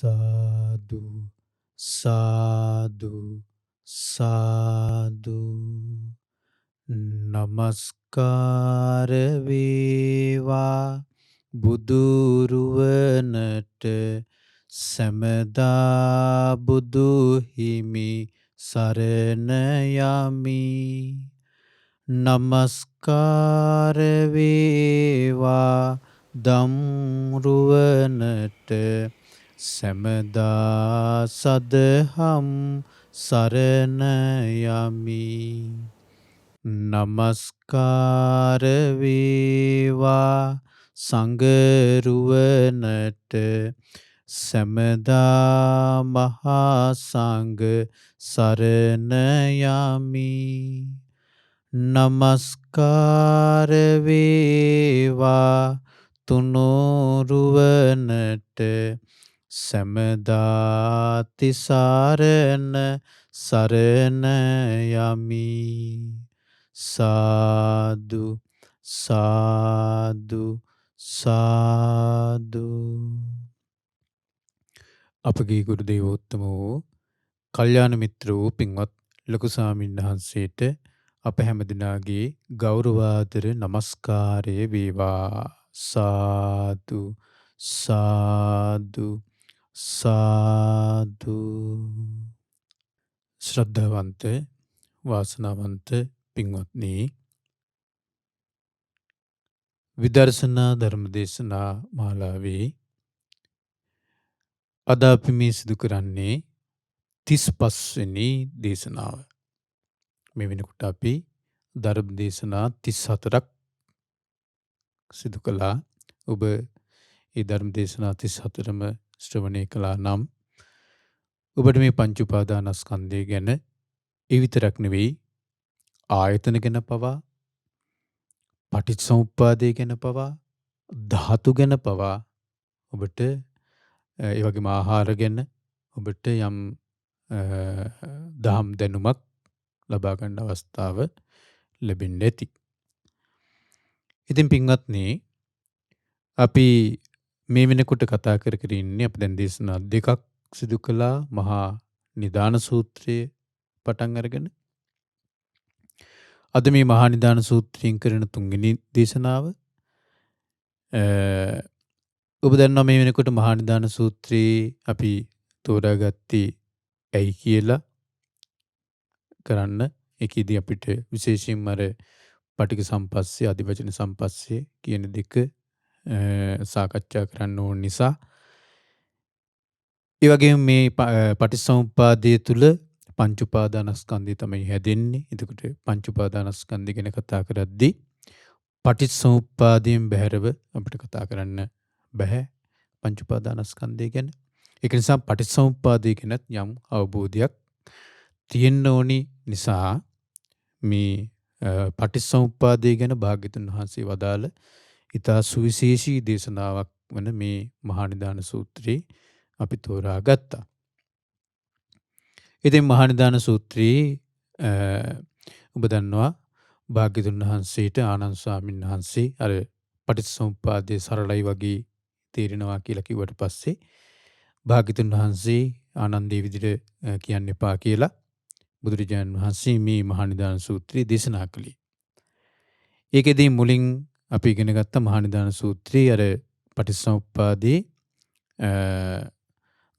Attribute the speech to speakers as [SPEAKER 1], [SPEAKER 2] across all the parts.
[SPEAKER 1] සාදු සාදු සාදු නමස්කාර වේවා බුදුරුවනට සැමදා බුදු හිමි සරණ යමි නමස්කාර වේවා දම්රුවනට සැමදා සදහම් සරණ යමි නමස්කාර වේවා සංඝරුවනට සැමදා මහා සංඝ සරණ යමි නමස්කාර වේවා තුනුරුවනට සැමදා තිසරණ සරණ යමි සාදු සාදු සාදු අපගේ ගුරු දේවෝත්තම වූ කල්යාණ මිත්‍ර වූ පින්වත් ලොකු ස්වාමීන් වහන්සේට අප හැම දිනාගේ ගෞරවාදර නමස්කාරය වේවා සාදු සාදු සාදු ශ්‍රද්ධාවන්ත වාසනාවන්ත පින්වත්නි විදර්ශනා ධර්ම දේශනා මාලාවේ අද අපි මේ සිදු කරන්නේ 35 වෙනි දේශනාව. මේ වෙනකොට අපි ධර්ම දේශනා 34ක් සිදු කළා. ඔබ මේ ධර්ම දේශනා 34ම ශ්‍රවණය කළා නම් ඔබට මේ පංච උපාදානස්කන්ධය ගැන ඒ විතරක් නෙවෙයි ආයතන ගැන පවා පටිච්චසමුප්පාදය ගැන පවා ධාතු ගැන පවා ඔබට ඒ වගේම ආහාර ගැන ඔබට යම් දහම් දැනුමක් ලබා ගන්න අවස්ථාව ලැබෙන්න ඇති. ඉතින් පින්වත්නි අපි මේ වෙනකොට කතා කර ඉන්නේ අපි දැන් දේශනා දෙකක් සිදු කළා මහා නිදාන සූත්‍රයේ පටන් අරගෙන අද මේ මහා නිදාන සූත්‍රයෙන් කරන තුන්වෙනි දේශනාව ඔබ දන්නවා මේ වෙනකොට මහා නිදාන සූත්‍රයේ අපි තෝරාගත්තේ ඇයි කියලා කරන්න. ඒකෙදී අපිට විශේෂයෙන්ම අර පටිඝ සම්පස්සේ අධිවචන සම්පස්සේ කියන දෙක සාකච්ඡා කරන්න ඕන නිසා ඒ වගේම මේ පටිච්චසමුප්පාදයේ තුල පංච උපාදානස්කන්ධය තමයි හැදෙන්නේ. එතකොට පංච උපාදානස්කන්ධය ගැන කතා කරද්දී පටිච්චසමුප්පාදයෙන් බැහැරව අපිට කතා කරන්න බෑ පංච උපාදානස්කන්ධය ගැන. ඒක නිසා පටිච්චසමුප්පාදය ගැනත් යම් අවබෝධයක් තියෙන්න ඕනි නිසා මේ පටිච්චසමුප්පාදය ගැන භාග්‍යවතුන් වහන්සේ වදාළ ඊතා සුවිශේෂී දේශනාවක් වන මේ මහා නිදාන සූත්‍රයේ අපි තෝරා ගත්තා. ඉතින් මහා නිදාන සූත්‍රයේ ඔබ දන්නවා භාග්‍යවතුන් වහන්සේට ආනන්ද ස්වාමීන් වහන්සේ අර පටිච්චසමුප්පාදයේ සරලයි වගේ තේරෙනවා කියලා කිව්වට පස්සේ භාග්‍යවතුන් වහන්සේ ආනන්දේ විදිහට කියන්න එපා කියලා බුදුරජාණන් වහන්සේ මේ මහා නිදාන සූත්‍රය දේශනා කළේ. ඒකෙදී මුලින් අපි ඉගෙන ගත්ත මහා නිදාන සූත්‍රයේ අර පටිච්චසමුප්පාදයේ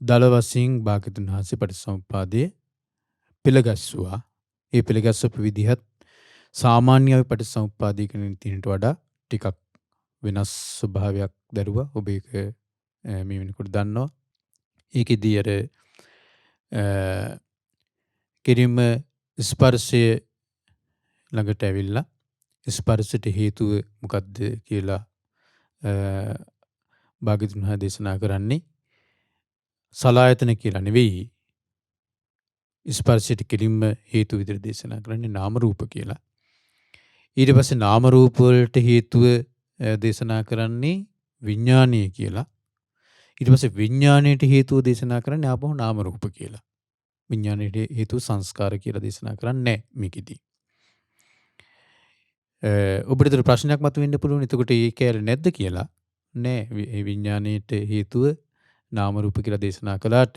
[SPEAKER 1] දල වශයෙන් භාග්‍යවතුන් වහන්සේ පටිච්චසමුප්පාදයේ පිළිගස්සුවා. ඒ පිළිගස්සපු විදිහත් සාමාන්‍ය පටිච්චසමුප්පාදයේ කියන තිනට වඩා ටිකක් වෙනස් ස්වභාවයක් දරුවා. ඔබ ඒක මේ වෙනකොට දන්නවා. ඒකෙදී අර කිරීම ස්පර්ශය ළඟට ඇවිල්ලා ස්පර්ශයට හේතුව මොකක්ද කියලා භාග්‍යවතුන් වහන්සේ දේශනා කරන්නේ සලායතන කියලා නෙවෙයි. ස්පර්ශයට කිරීම හේතු විදිහට දේශනා කරන්නේ නාම රූප කියලා. ඊට පස්සේ නාම රූප වලට හේතුව දේශනා කරන්නේ විඥානීය කියලා. ඊට පස්සේ විඥාණයට හේතුව දේශනා කරන්නේ ආපහු නාම රූප කියලා. විඥාණයට හේතුව සංස්කාර කියලා දේශනා කරන්නේ නැහැ මේකෙදී. ඔබට ඒතර ප්‍රශ්නයක් මතුවෙන්න පුළුවන්. එතකොට ඒ කැලේ නැද්ද කියලා? නෑ. ඒ විඥාණයට හේතුව නාම රූප කියලා දේශනා කළාට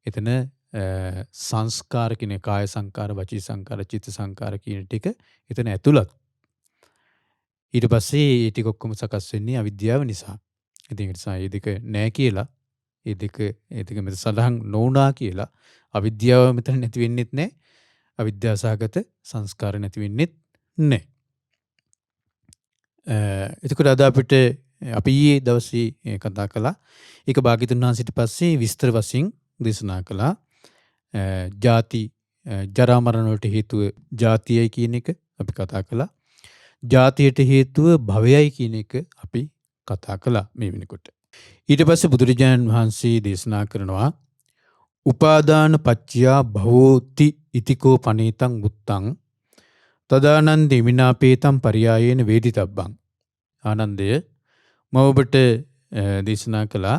[SPEAKER 1] එතන සංස්කාර කියන කාය සංකාර, වචී සංකාර, චිත්ත සංකාර කියන ටික එතන ඇතුළත්. ඊට පස්සේ ඒ ටික ඔක්කොම සකස් වෙන්නේ අවිද්‍යාව නිසා. ඉතින් ඒ නිසා මේ දෙක නැහැ කියලා, ඒ දෙක මෙතන සඳහන් නොවුනා කියලා අවිද්‍යාව මෙතන නැති වෙන්නෙත් නැහැ. අවිද්‍යාසහගත සංස්කාර නැති වෙන්නෙත් නැහැ. එතකොට අද අපිට අපි ඊයේ දවසේ කතා කළා. ඒක භාග්‍යවතුන් වහන්සේට පස්සේ විස්තර වශයෙන් දේශනා කළා. ජාති ජරා මරණ වලට හේතුව ජාතියයි කියන එක අපි කතා කළා. ජාතියට හේතුව භවයයි කියන එක අපි කතා කළා මේ වෙනකොට. ඊට පස්සේ බුදුරජාණන් වහන්සේ දේශනා කරනවා උපාදාන පච්චයා භවෝති ඉතිකෝ පනේතං උත්තං තදානන්දි විනාපේතං පරියායේන වේදිතබ්බං. ආනන්දය මම ඔබට දේශනා කළා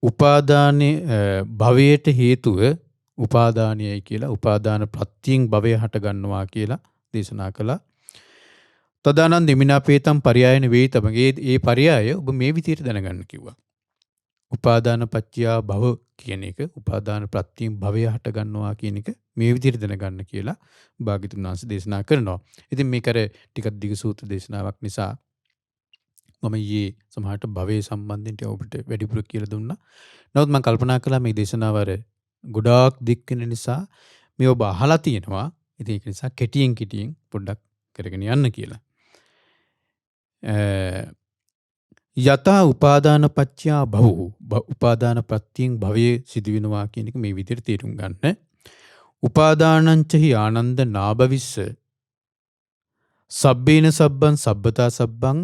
[SPEAKER 1] උපාදානයේ භවයට හේතුව උපාදානයයි කියලා, උපාදාන ප්‍රත්‍යයෙන් භවය හට ගන්නවා කියලා දේශනා කළා. තදානන්ද විනාපේතං පරියායේන වේදිතබ්බං. ඒ පරියාය ඔබ මේ විදිහට දැනගන්න කිව්වා. උපාදාන පච්චයා භව කියන එක, උපාදාන ප්‍රත්‍යයෙන් භවය හට ගන්නවා කියන එක මේ විදිහට දැනගන්න කියලා භාග්‍යවතුන් වහන්සේ දේශනා කරනවා. ඉතින් මේක අර ටිකක් දිග සූත්‍ර දේශනාවක් නිසා මම ඊයේ සමහරට භවයේ සම්බන්ධයෙන් ඔබට වැඩිපුර කියලා දුන්නා. නමුත් මම කල්පනා කළා මේ දේශනාව අර ගොඩාක් දික් වෙන නිසා මේ ඔබ අහලා තියෙනවා. ඉතින් ඒක නිසා කෙටියෙන් පොඩ්ඩක් කරගෙන යන්න කියලා. යතා උපාදාන පච්චයා භවෝ, උපාදාන ප්‍රත්‍යයෙන් භවයේ සිදුවෙනවා කියන එක මේ විදිහට තේරුම් ගන්න. උපාදානං චහි ආනන්ද නාභවිස්ස සබ්බේන සබ්බං සබ්බතා සබ්බං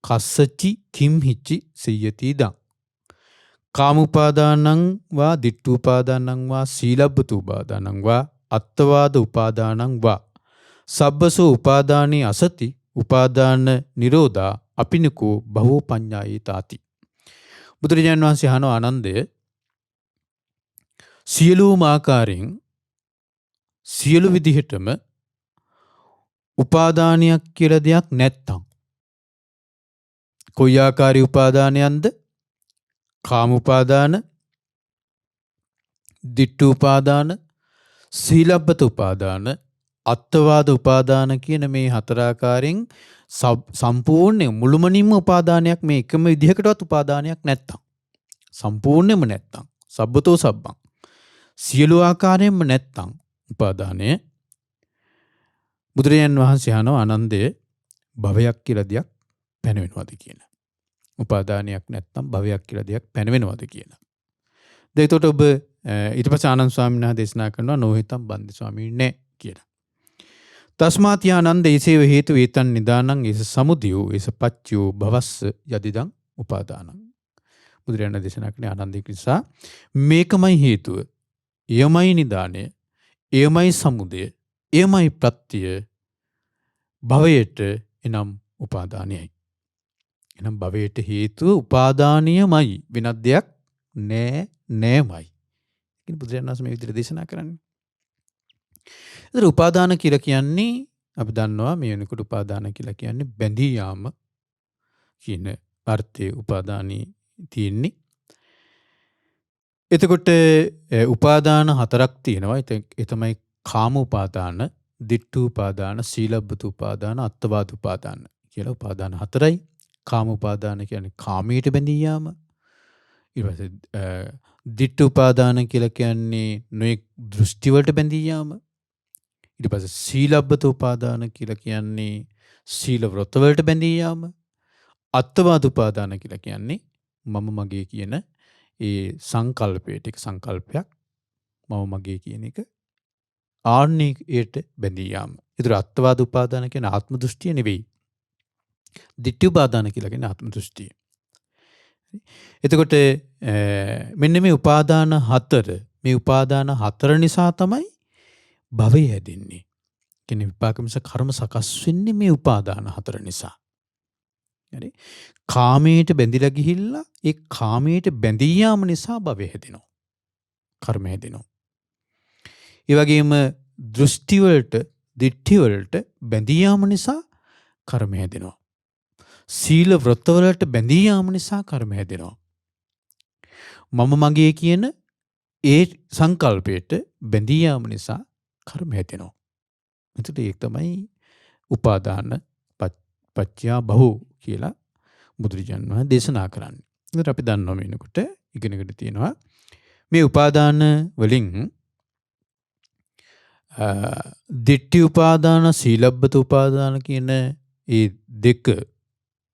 [SPEAKER 1] කස්සචි කිම් හිච්චි සියති දං. කාමුපාදානං වා දිට්ඨුපාදානං වා සීලබ්බතු උපාදානං වා අත්තවාද උපාදානං වා සබ්බසෝ උපාදානේ අසති උපාදාන නිරෝධා අපිනකෝ බහෝ පඤ්ඤායේ තාති. බුදුරජාණන් වහන්සේ අහන ආනන්දය සියලුම ආකාරයෙන් සියලු විදිහටම උපාදානයක් කියලා දෙයක් නැත්තම් කොයි ආකාරී උපාදානයන්ද? කාම උපාදාන, දිට්ඨු උපාදාන, සීලබ්බත උපාදාන, අත්තවාද උපාදාන කියන මේ හතර ආකාරයෙන් සම්පූර්ණ මුළුමනින්ම උපාදානයක් මේ එකම විදිහකටවත් උපාදානයක් නැත්තම්, සම්පූර්ණයෙන්ම නැත්තම්, සබ්බතෝ සබ්බං සියලු ආකාරයෙන්ම නැත්තම් උපාදානය. බුදුරජාණන් වහන්සේ අහනවා ආනන්දය භවයක් කියලා දෙයක් පැනවෙනවද කියලා. උපාදානයක් නැත්තම් භවයක් කියලා දෙයක් පැනවෙනවද කියලා. දැන් එතකොට ඔබ ඊට පස්සේ ආනන්ද ස්වාමීන් වහන්සේ දේශනා කරනවා නොහිතම් බන්දි ස්වාමීන් නෑ කියලා. තස්මාත් ආනන්ද ඒසේව හේතු වේතන් නිදානං ඒස සමුදයෝ ඒස පච්චයෝ භවස්ස යදිදං උපාදානං. බුදුරජාණන් දේශනා කරන ආනන්දික නිසා මේකමයි හේතුව, එයමයි නිදානය, එයමයි සමුදය, එයමයි ප්‍රත්‍ය භවයට එනම් උපාදානයයි. එනම් භවයට හේතුව උපාදානයමයි, වෙනත් දෙයක් නෑමයි. කියන බුදුරජාණන් වහන්සේ මේ විදිහට දේශනා කරන්නේ. ඒතර උපාදාන කියලා කියන්නේ අපි දන්නවා මේ වෙනකොට උපාදාන කියලා කියන්නේ බැඳී යාම කියන අර්ථයේ උපාදානී තියෙන්නේ. එතකොට උපාදාන හතරක් තියෙනවා. ඒ තමයි කාම උපාදාන, දිට්ඨු උපාදාන, සීලබ්බත උපාදාන, අත්තවාද උපාදාන කියලා උපාදාන හතරයි. කාම උපාදාන කියන්නේ කාමයට බැඳී යාම. ඊට පස්සේ දිට්ඨු උපාදාන කියලා කියන්නේ නොයෙක් දෘෂ්ටි වලට බැඳී යාම. ඊට පස්සේ සීලබ්බත උපාදාන කියලා කියන්නේ සීල වෘත වලට බැඳී යාම. අත්තවාද උපාදාන කියලා කියන්නේ මම මගේ කියන ඒ සංකල්පයට, එක සංකල්පයක් මම මගේ කියන එක ආර්ණීයට බැඳී යාම. ඒතර අත්තවාද උපාදාන කියන්නේ ආත්ම දෘෂ්ටිය නෙවෙයි. දිට්ඨි උපාදාන කියලා කියන්නේ ආත්ම දෘෂ්ටිය. එතකොට මෙන්න මේ උපාදාන හතර නිසා තමයි භවය හැදෙන්නේ. කියන්නේ විපාක මිස කර්ම සකස් වෙන්නේ මේ උපාදාන හතර නිසා. හරි? කාමයට බැඳිලා ගිහිල්ලා ඒ කාමයට බැඳී යාම නිසා භවය හැදෙනවා. කර්ම හැදෙනවා. ඒ වගේම දෘෂ්ටි වලට, දිට්ඨි වලට බැඳී යාම නිසා කර්ම හැදෙනවා. සීල වෘත වලට බැඳී යාම නිසා කර්ම හැදෙනවා. මම මගේ කියන ඒ සංකල්පයට බැඳී යාම නිසා කර්ම හැදෙනවා. එතකොට ඒක තමයි උපාදාන පච්චයා බහු කියලා බුදුරජාණන් වහන්සේ දේශනා කරන්නේ. ඒකට අපි දන්නවා මේනකොට ඉගෙනගෙන තියෙනවා මේ උපාදාන වලින් දිට්ඨි උපාදාන සීලබ්බත උපාදාන කියන ඒ දෙක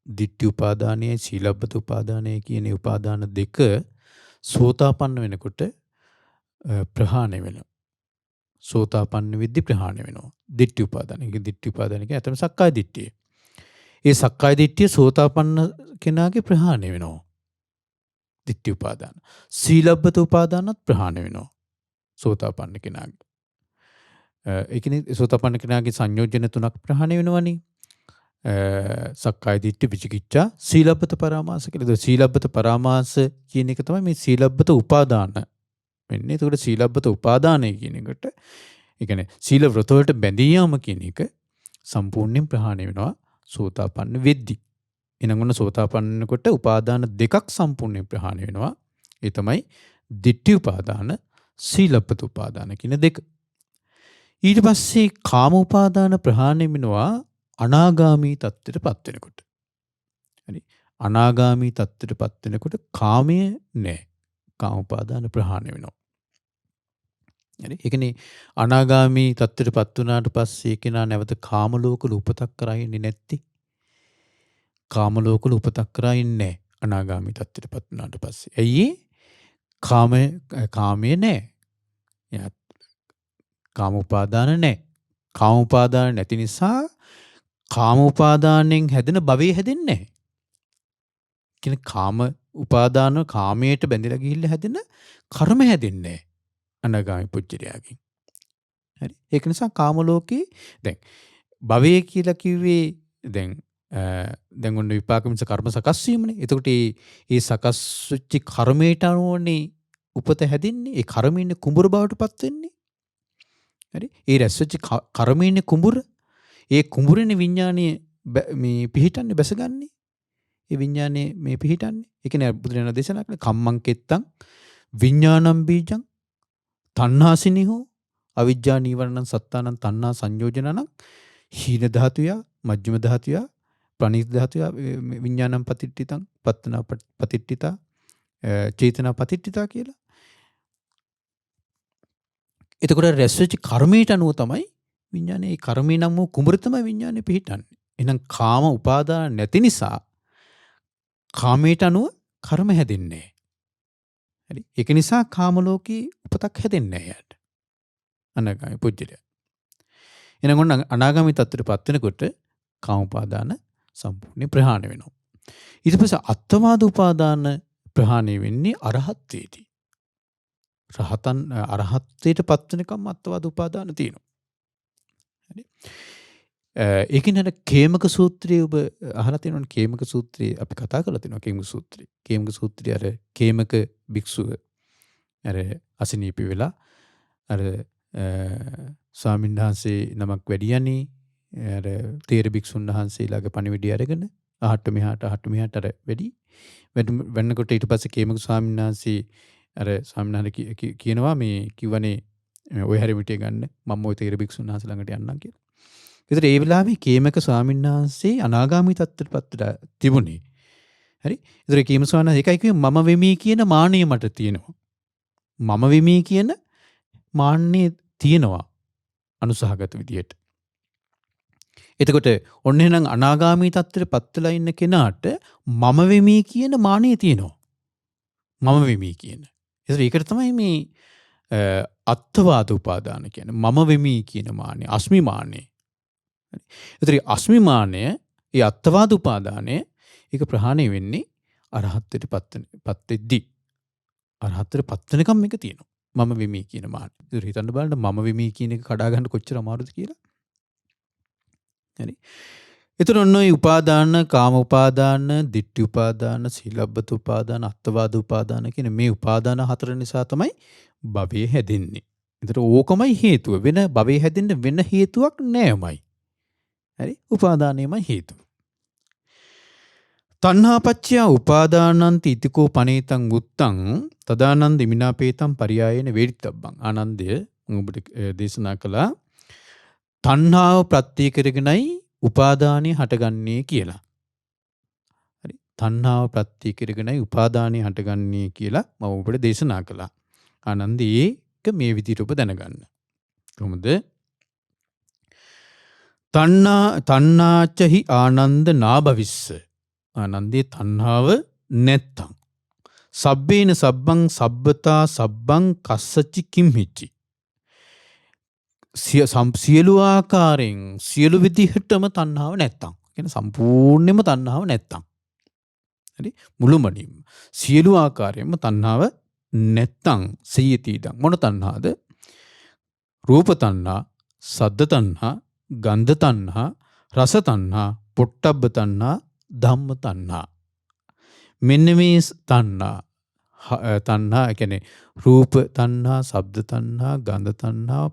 [SPEAKER 1] දිට්ඨි උපාදානයයි සීලබ්බත උපාදානයයි කියන උපාදාන දෙක සෝතාපන්න වෙනකොට ප්‍රහාණය වෙනවා. සෝතාපන්න වෙද්දී ප්‍රහාණය වෙනවා. දිට්ඨි උපාදාන. ඒක දිට්ඨි උපාදාන කියන්නේ අතම සක්කාය දිට්ඨිය. ඒ සක්කාය දිට්ඨිය සෝතාපන්න කෙනාගේ ප්‍රහාණය වෙනවා. දිට්ඨි උපාදාන. සීලබ්බත උපාදානත් ප්‍රහාණය වෙනවා. සෝතාපන්න කෙනාගේ. ඒ කියන්නේ සෝතාපන්න කෙනාගේ සංයෝජන තුනක් ප්‍රහාණය වෙනවනේ. සක්කාය දිට්ඨි විචිකිච්ඡා සීලබ්බත පරාමාස කියලා. සීලබ්බත පරාමාස කියන එක තමයි මේ සීලබ්බත උපාදාන වෙන්නේ. ඒකට සීලබ්බත උපාදානය කියන එකට ඒ කියන්නේ සීල වෘත වලට බැඳී යාම කියන එක සම්පූර්ණයෙන් ප්‍රහාණය වෙනවා සෝතාපන්න වෙද්දී. එනං ඔන්න සෝතාපන්න කොට උපාදාන දෙකක් සම්පූර්ණයෙන් ප්‍රහාණය වෙනවා. ඒ තමයි දිට්ඨි උපාදාන සීලබ්බත උපාදාන කියන දෙක. ඊට පස්සේ කාම උපාදාන ප්‍රහාණය වෙනවා අනාගාමී තත්ත්වයට පත් වෙනකොට. හරි. අනාගාමී තත්ත්වයට පත් වෙනකොට කාමය නැහැ. කාම උපාදාන ප්‍රහාණය වෙනවා. හරි. ඒ කියන්නේ අනාගාමී තත්ත්වයට පත් වුණාට පස්සේ කෙනා නැවත කාම ලෝකවල උපතක් කරා ඉන්නේ නැත්තේ. කාම ලෝකවල උපතක් කරා ඉන්නේ අනාගාමී තත්ත්වයට පත් වුණාට පස්සේ. ඇයි කාමයේ නැහැ. කාම උපාදාන නැහැ. කාම උපාදාන නැති නිසා කාම උපාදානයෙන් හැදෙන භවයේ හැදෙන්නේ නැහැ. කියන්නේ කාම උපාදාන කාමයට බැඳලා ගිහිල්ලා හැදෙන කර්ම හැදෙන්නේ නැහැ. අනාගාමී පුජ්‍යලයාගෙන්. හරි. ඒක නිසා කාම ලෝකේ දැන් භවයේ කියලා කිව්වේ දැන් ඔන්න විපාක මිස කර්ම සකස් වීමනේ. එතකොට මේ සකස් වෙච්ච කර්මයට අනුවනේ උපත හැදින්නේ. ඒ කර්මයේ කුඹුර බවට පත් වෙන්නේ. හරි. ඒ රැස් වෙච්ච කර්මයේ කුඹුර ඒ කුඹුරේ විඥානීය මේ පිහිටන්නේ බැසගන්නේ. ඒ විඥානයේ මේ පිහිටන්නේ. ඒ කියන්නේ බුදුරජාණන් දේශනා කළේ කම්මං කෙත්තං විඥානං බීජං තණ්හාසිනිහෝ අවිජ්ජා නීවරණං සත්තානං තණ්හා සංයෝජනං හීන ධාතුය මජ්ක්‍ධිම ධාතුය ප්‍රණීත ධාතුය විඥානං පතිට්ඨිතං පත්තනා පතිට්ඨිතා චේතනා පතිට්ඨිතා කියලා. එතකොට රැස් වෙච්ච කර්මයට අනුව තමයි විඥානේ ඒ කර්මේ නම් වූ කුඹුර තමයි විඥානේ පිහිටන්නේ. එහෙනම් කාම උපාදාන නැති නිසා කාමයට අනුව කර්ම හැදෙන්නේ නැහැ. හරි. ඒක නිසා කාම ලෝකේ උපතක් හැදෙන්නේ නැහැ යාට. අනාගාමී පුජ්‍යලයා. එහෙනම් ඔන්න අනාගාමී තත්ත්වයටපත් වෙනකොට කාම උපාදාන සම්පූර්ණ ප්‍රහාණය වෙනවා. ඊට පස්සේ අත්වාද උපාදාන ප්‍රහාණය වෙන්නේ අරහත්ත්වයේදී. අරහත්ත්වයට පත් වෙනකම් අත්වාද උපාදාන තියෙනවා. හරි. ඒකින් අර කේමක සූත්‍රයේ ඔබ අහලා තියෙනවනේ කේමක සූත්‍රයේ අපි කතා කරලා තියෙනවා කේමක සූත්‍රය. කේමක සූත්‍රයේ අර කේමක භික්ෂුව අර අසනීපි වෙලා අර ස්වාමීන් වහන්සේ නමක් වැඩියනේ අර තේර භික්ෂුන් වහන්සේලාගේ පණිවිඩය අරගෙන අහට මෙහාට අර වෙන්නකොට ඊට පස්සේ කේමක ස්වාමීන් වහන්සේ අර ස්වාමීන් වහන්සේ කියනවා මේ කිව්වනේ ඔය හැරි මිටිය ගන්න මම ওই තේර භික්ෂුන් වහන්සේ ළඟට යන්නම් කියලා. ඒතර ඒ වෙලාවේ කේමක ස්වාමීන් වහන්සේ අනාගාමී තත්ත්වයටපත් වෙලා තිබුණේ. හරි. ඒතර කේම ස්වාමීන් වහන්සේ එකයි කිව්වේ මම වෙමි කියන මාන්නය මට තියෙනවා. මම වෙමි කියන මාන්නය තියෙනවා අනුසහගත විදියට. එතකොට ඔන්න එහෙනම් අනාගාමී තත්ත්වයටපත් වෙලා ඉන්න කෙනාට මම වෙමි කියන මාන්නය තියෙනවා. මම වෙමි කියන. ඒතර ඒකට තමයි මේ අත්වාද උපාදාන කියන්නේ. මම වෙමි කියන මාන්නය, අස්මිමානය. ඒතර අස්මිමානය, ඒ අත්වාද උපාදානය ඒක ප්‍රහාණය වෙන්නේ අරහත්ත්වයටපත් වෙද්දී. අරහත්ත්වයටපත් වෙනකම් මේක තියෙනවා. මම වෙමි කියන මාන්නය. ඒතර හිතන්න බලන්න මම වෙමි කියන එක කඩා ගන්න කොච්චර අමාරුද කියලා. හරි. එතන ඔන්න ඔය උපාදාන, කාම උපාදාන, ditthi උපාදාන, සීලබ්බත උපාදාන, අත්වාද උපාදාන කියන මේ උපාදාන හතර නිසා තමයි භවය හැදෙන්නේ. ඒතර ඕකමයි හේතුව. වෙන භවය හැදෙන්න වෙන හේතුවක් නෑමයි. හරි? උපාදානයමයි හේතුව. තණ්හාපච්චය උපාදානන්ති ඉතිකෝ පනේතං උත්තං තදානන්ද ඉමිනාපේතං පරියායන වේදිතබ්බං. ආනන්දය ඔබට දේශනා කළා තණ්හාව ප්‍රත්‍ය කරගෙනයි උපාදානය හටගන්නේ කියලා. හරි. තණ්හාව ප්‍රත්‍ය කරගෙනයි උපාදානය හටගන්නේ කියලා මම ඔබට දේශනා කළා. ආනන්ද ඒක මේ විදිහට ඔබ දැනගන්න. කොහොමද? තණ්හාචහි ආනන්ද නාභවිස්ස. ආනන්දේ තණ්හාව නැත්තම්. සබ්බේන සබ්බං සබ්බතා සබ්බං කස්සචි කිම්හිච්චි. සියලු ආකාරයෙන් සියලු විදිහටම තණ්හාව නැත්තම්. කියන්නේ සම්පූර්ණයෙන්ම තණ්හාව නැත්තම්. හරි මුළුමනින්ම සියලු ආකාරයෙන්ම තණ්හාව නැත්තම් සියතිදං. මොන තණ්හාද? රූප තණ්හා, සද්ද තණ්හා, ගන්ධ තණ්හා, රස තණ්හා, පොට්ටබ්බ තණ්හා, ධම්ම තණ්හා. මෙන්න මේ තණ්හා කියන්නේ රූප තණ්හා, ශබ්ද තණ්හා, ගන්ධ තණ්හා,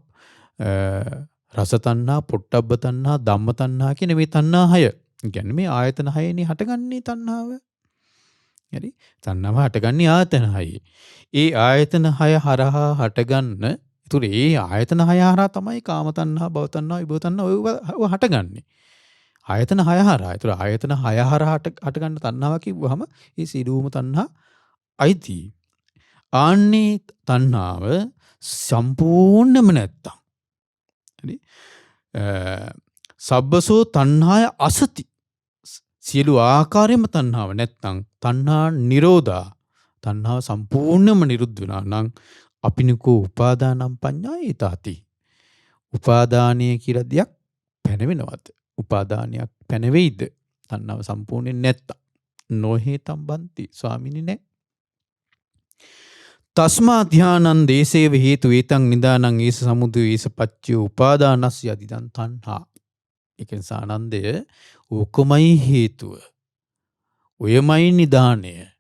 [SPEAKER 1] රස තණ්හා, පොට්ටබ්බ තණ්හා, ධම්ම තණ්හා කියන මේ තණ්හා 6. කියන්නේ මේ ආයතන 6නේ හටගන්නේ තණ්හාව. හරි. තණ්හාව හටගන්නේ ආයතන 6. ඒ ආයතන 6 හරහා හටගන්න. ඒතර ඒ ආයතන 6 හරහා තමයි කාම තණ්හා, භව තණ්හා, විභව තණ්හා ඔය හටගන්නේ. ආයතන 6 හරහා. ඒතර ආයතන 6 හරහා හටගන්න තණ්හාව කිව්වහම ඒ සියලුම තණ්හා අයිති. ආන්නේ තණ්හාව සම්පූර්ණම නැත්තම්. හරි. සබ්බසෝ තණ්හාය අසති. සියලු ආකාරයෙන්ම තණ්හාව නැත්තම් තණ්හා නිරෝධා. තණ්හාව සම්පූර්ණයෙන්ම නිරුද්ධ වෙනා නම් අපිනිකෝ උපාදානම් පඤ්ඤායේතාති. උපාදානය කියලා දෙයක් පැනවෙනවද? උපාදානයක් පැනවෙයිද? තණ්හාව සම්පූර්ණයෙන් නැත්තම්. නොහේතම් බන්ති ස්වාමිනී නෑ. තස්මා ධානං දේසේව හේතු ඒතං නිදානං ඒස සමුදය ඒස පච්චය උපාදානස්ස යදිදං තණ්හා. ඒ නිසා ආනන්දය ඕකමයි හේතුව. ඔයමයි නිදානය.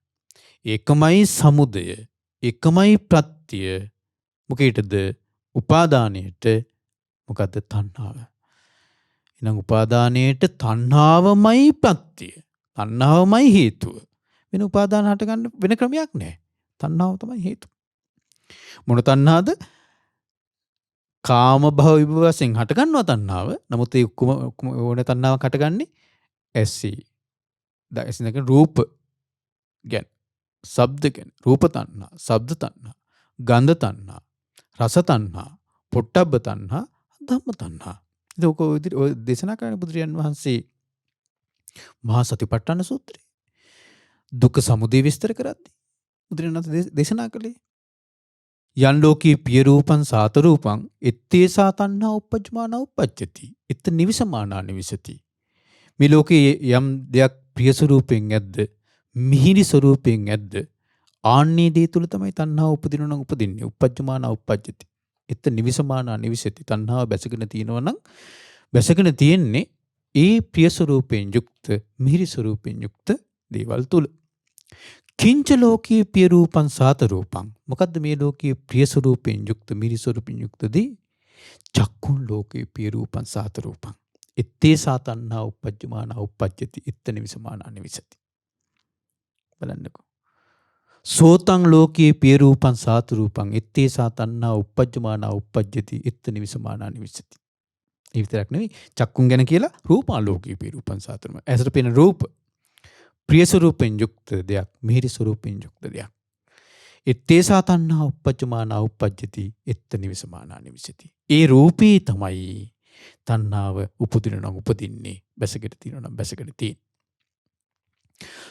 [SPEAKER 1] ඒකමයි සමුදය. ඒකමයි ප්‍රත්‍ය. මොකේටද? උපාදානයට. මොකද්ද? තණ්හාව. එහෙනම් උපාදානයට තණ්හාවමයි ප්‍රත්‍ය. තණ්හාවමයි හේතුව. වෙන උපාදාන හට ගන්න වෙන ක්‍රමයක් නැහැ. තණ්හාව තමයි හේතුව. මොන තණ්හාද? කාම භව විභව වශයෙන් හට ගන්නවා තණ්හාව. නමුත් ඒ ඔක්කොම ඕන තණ්හාවක් හටගන්නේ ඇසී. දැන් රූප ගැන, ශබ්ද ගැන, රූප තණ්හා, ශබ්ද තණ්හා, ගන්ධ තණ්හා, රස තණ්හා, පොට්ටබ්බ තණ්හා, ධම්ම තණ්හා. ඒක ඔය දේශනා කරන බුදුරජාණන් වහන්සේ මහා සතිපට්ඨාන සූත්‍රය දුක්ඛ සමුදය විස්තර කරද්දී බුදුරජාණන් වහන්සේ දේශනා කළේ යන් ලෝකී පිය රූපං සාත රූපං එත්තේසා තණ්හා උපජ්ජමානා උපජ්ජති ඉත්ත නිවිසමානා නිවිසති. මේ ලෝකයේ යම් දෙයක් ප්‍රිය ස්වරූපයෙන් ඇද්ද, මිහිරි ස්වරූපයෙන් ඇද්ද, ආන්නේ දේ තුල තමයි තණ්හාව උපදිනවා නම් උපදින්නේ. උපජ්ජමානා උපජ්ජති ඉත්ත නිවිසමානා නිවිසති. තණ්හාව බැසගෙන තියෙනවා නම් බැසගෙන තියෙන්නේ ඒ ප්‍රිය ස්වරූපයෙන් යුක්ත, මිහිරි ස්වරූපයෙන් යුක්ත දේවල් තුල. කිංච ලෝකයේ පිය රූපං සාත රූපං. මොකද්ද මේ ලෝකයේ ප්‍රිය ස්වරූපයෙන් යුක්ත, මිහිරි ස්වරූපයෙන් යුක්තදී? චක්කුන් ලෝකයේ පිය රූපං සාත රූපං එත්තේ සාතන්නා උපජ්ජමානා උපජ්ජති ඉත්ත නිවිසමානා නිවිසති. බලන්නකෝ. සෝතං ලෝකයේ පිය රූපං සාත රූපං එත්තේ සාතන්නා උපජ්ජමානා උපජ්ජති ඉත්ත නිවිසමානා නිවිසති. ඒ විතරක් නෙවෙයි චක්කුන් ගැන කියලා රූපා ලෝකයේ පිය රූපං සාත රූපං. ඇසට පෙනෙන රූප ප්‍රිය ස්වරූපයෙන් යුක්ත දෙයක්, මිහිරි ස්වරූපයෙන් යුක්ත දෙයක්. එත්තේසා තණ්හා උපජ්ජමානා උපජ්ජති ඉත්ත නිවිසමානා නිවිසති. ඒ රූපේ තමයි තණ්හාව උපදිනවා නම් උපදින්නේ, බැසගෙන තියෙනවා නම් බැසගෙන තියෙන්නේ.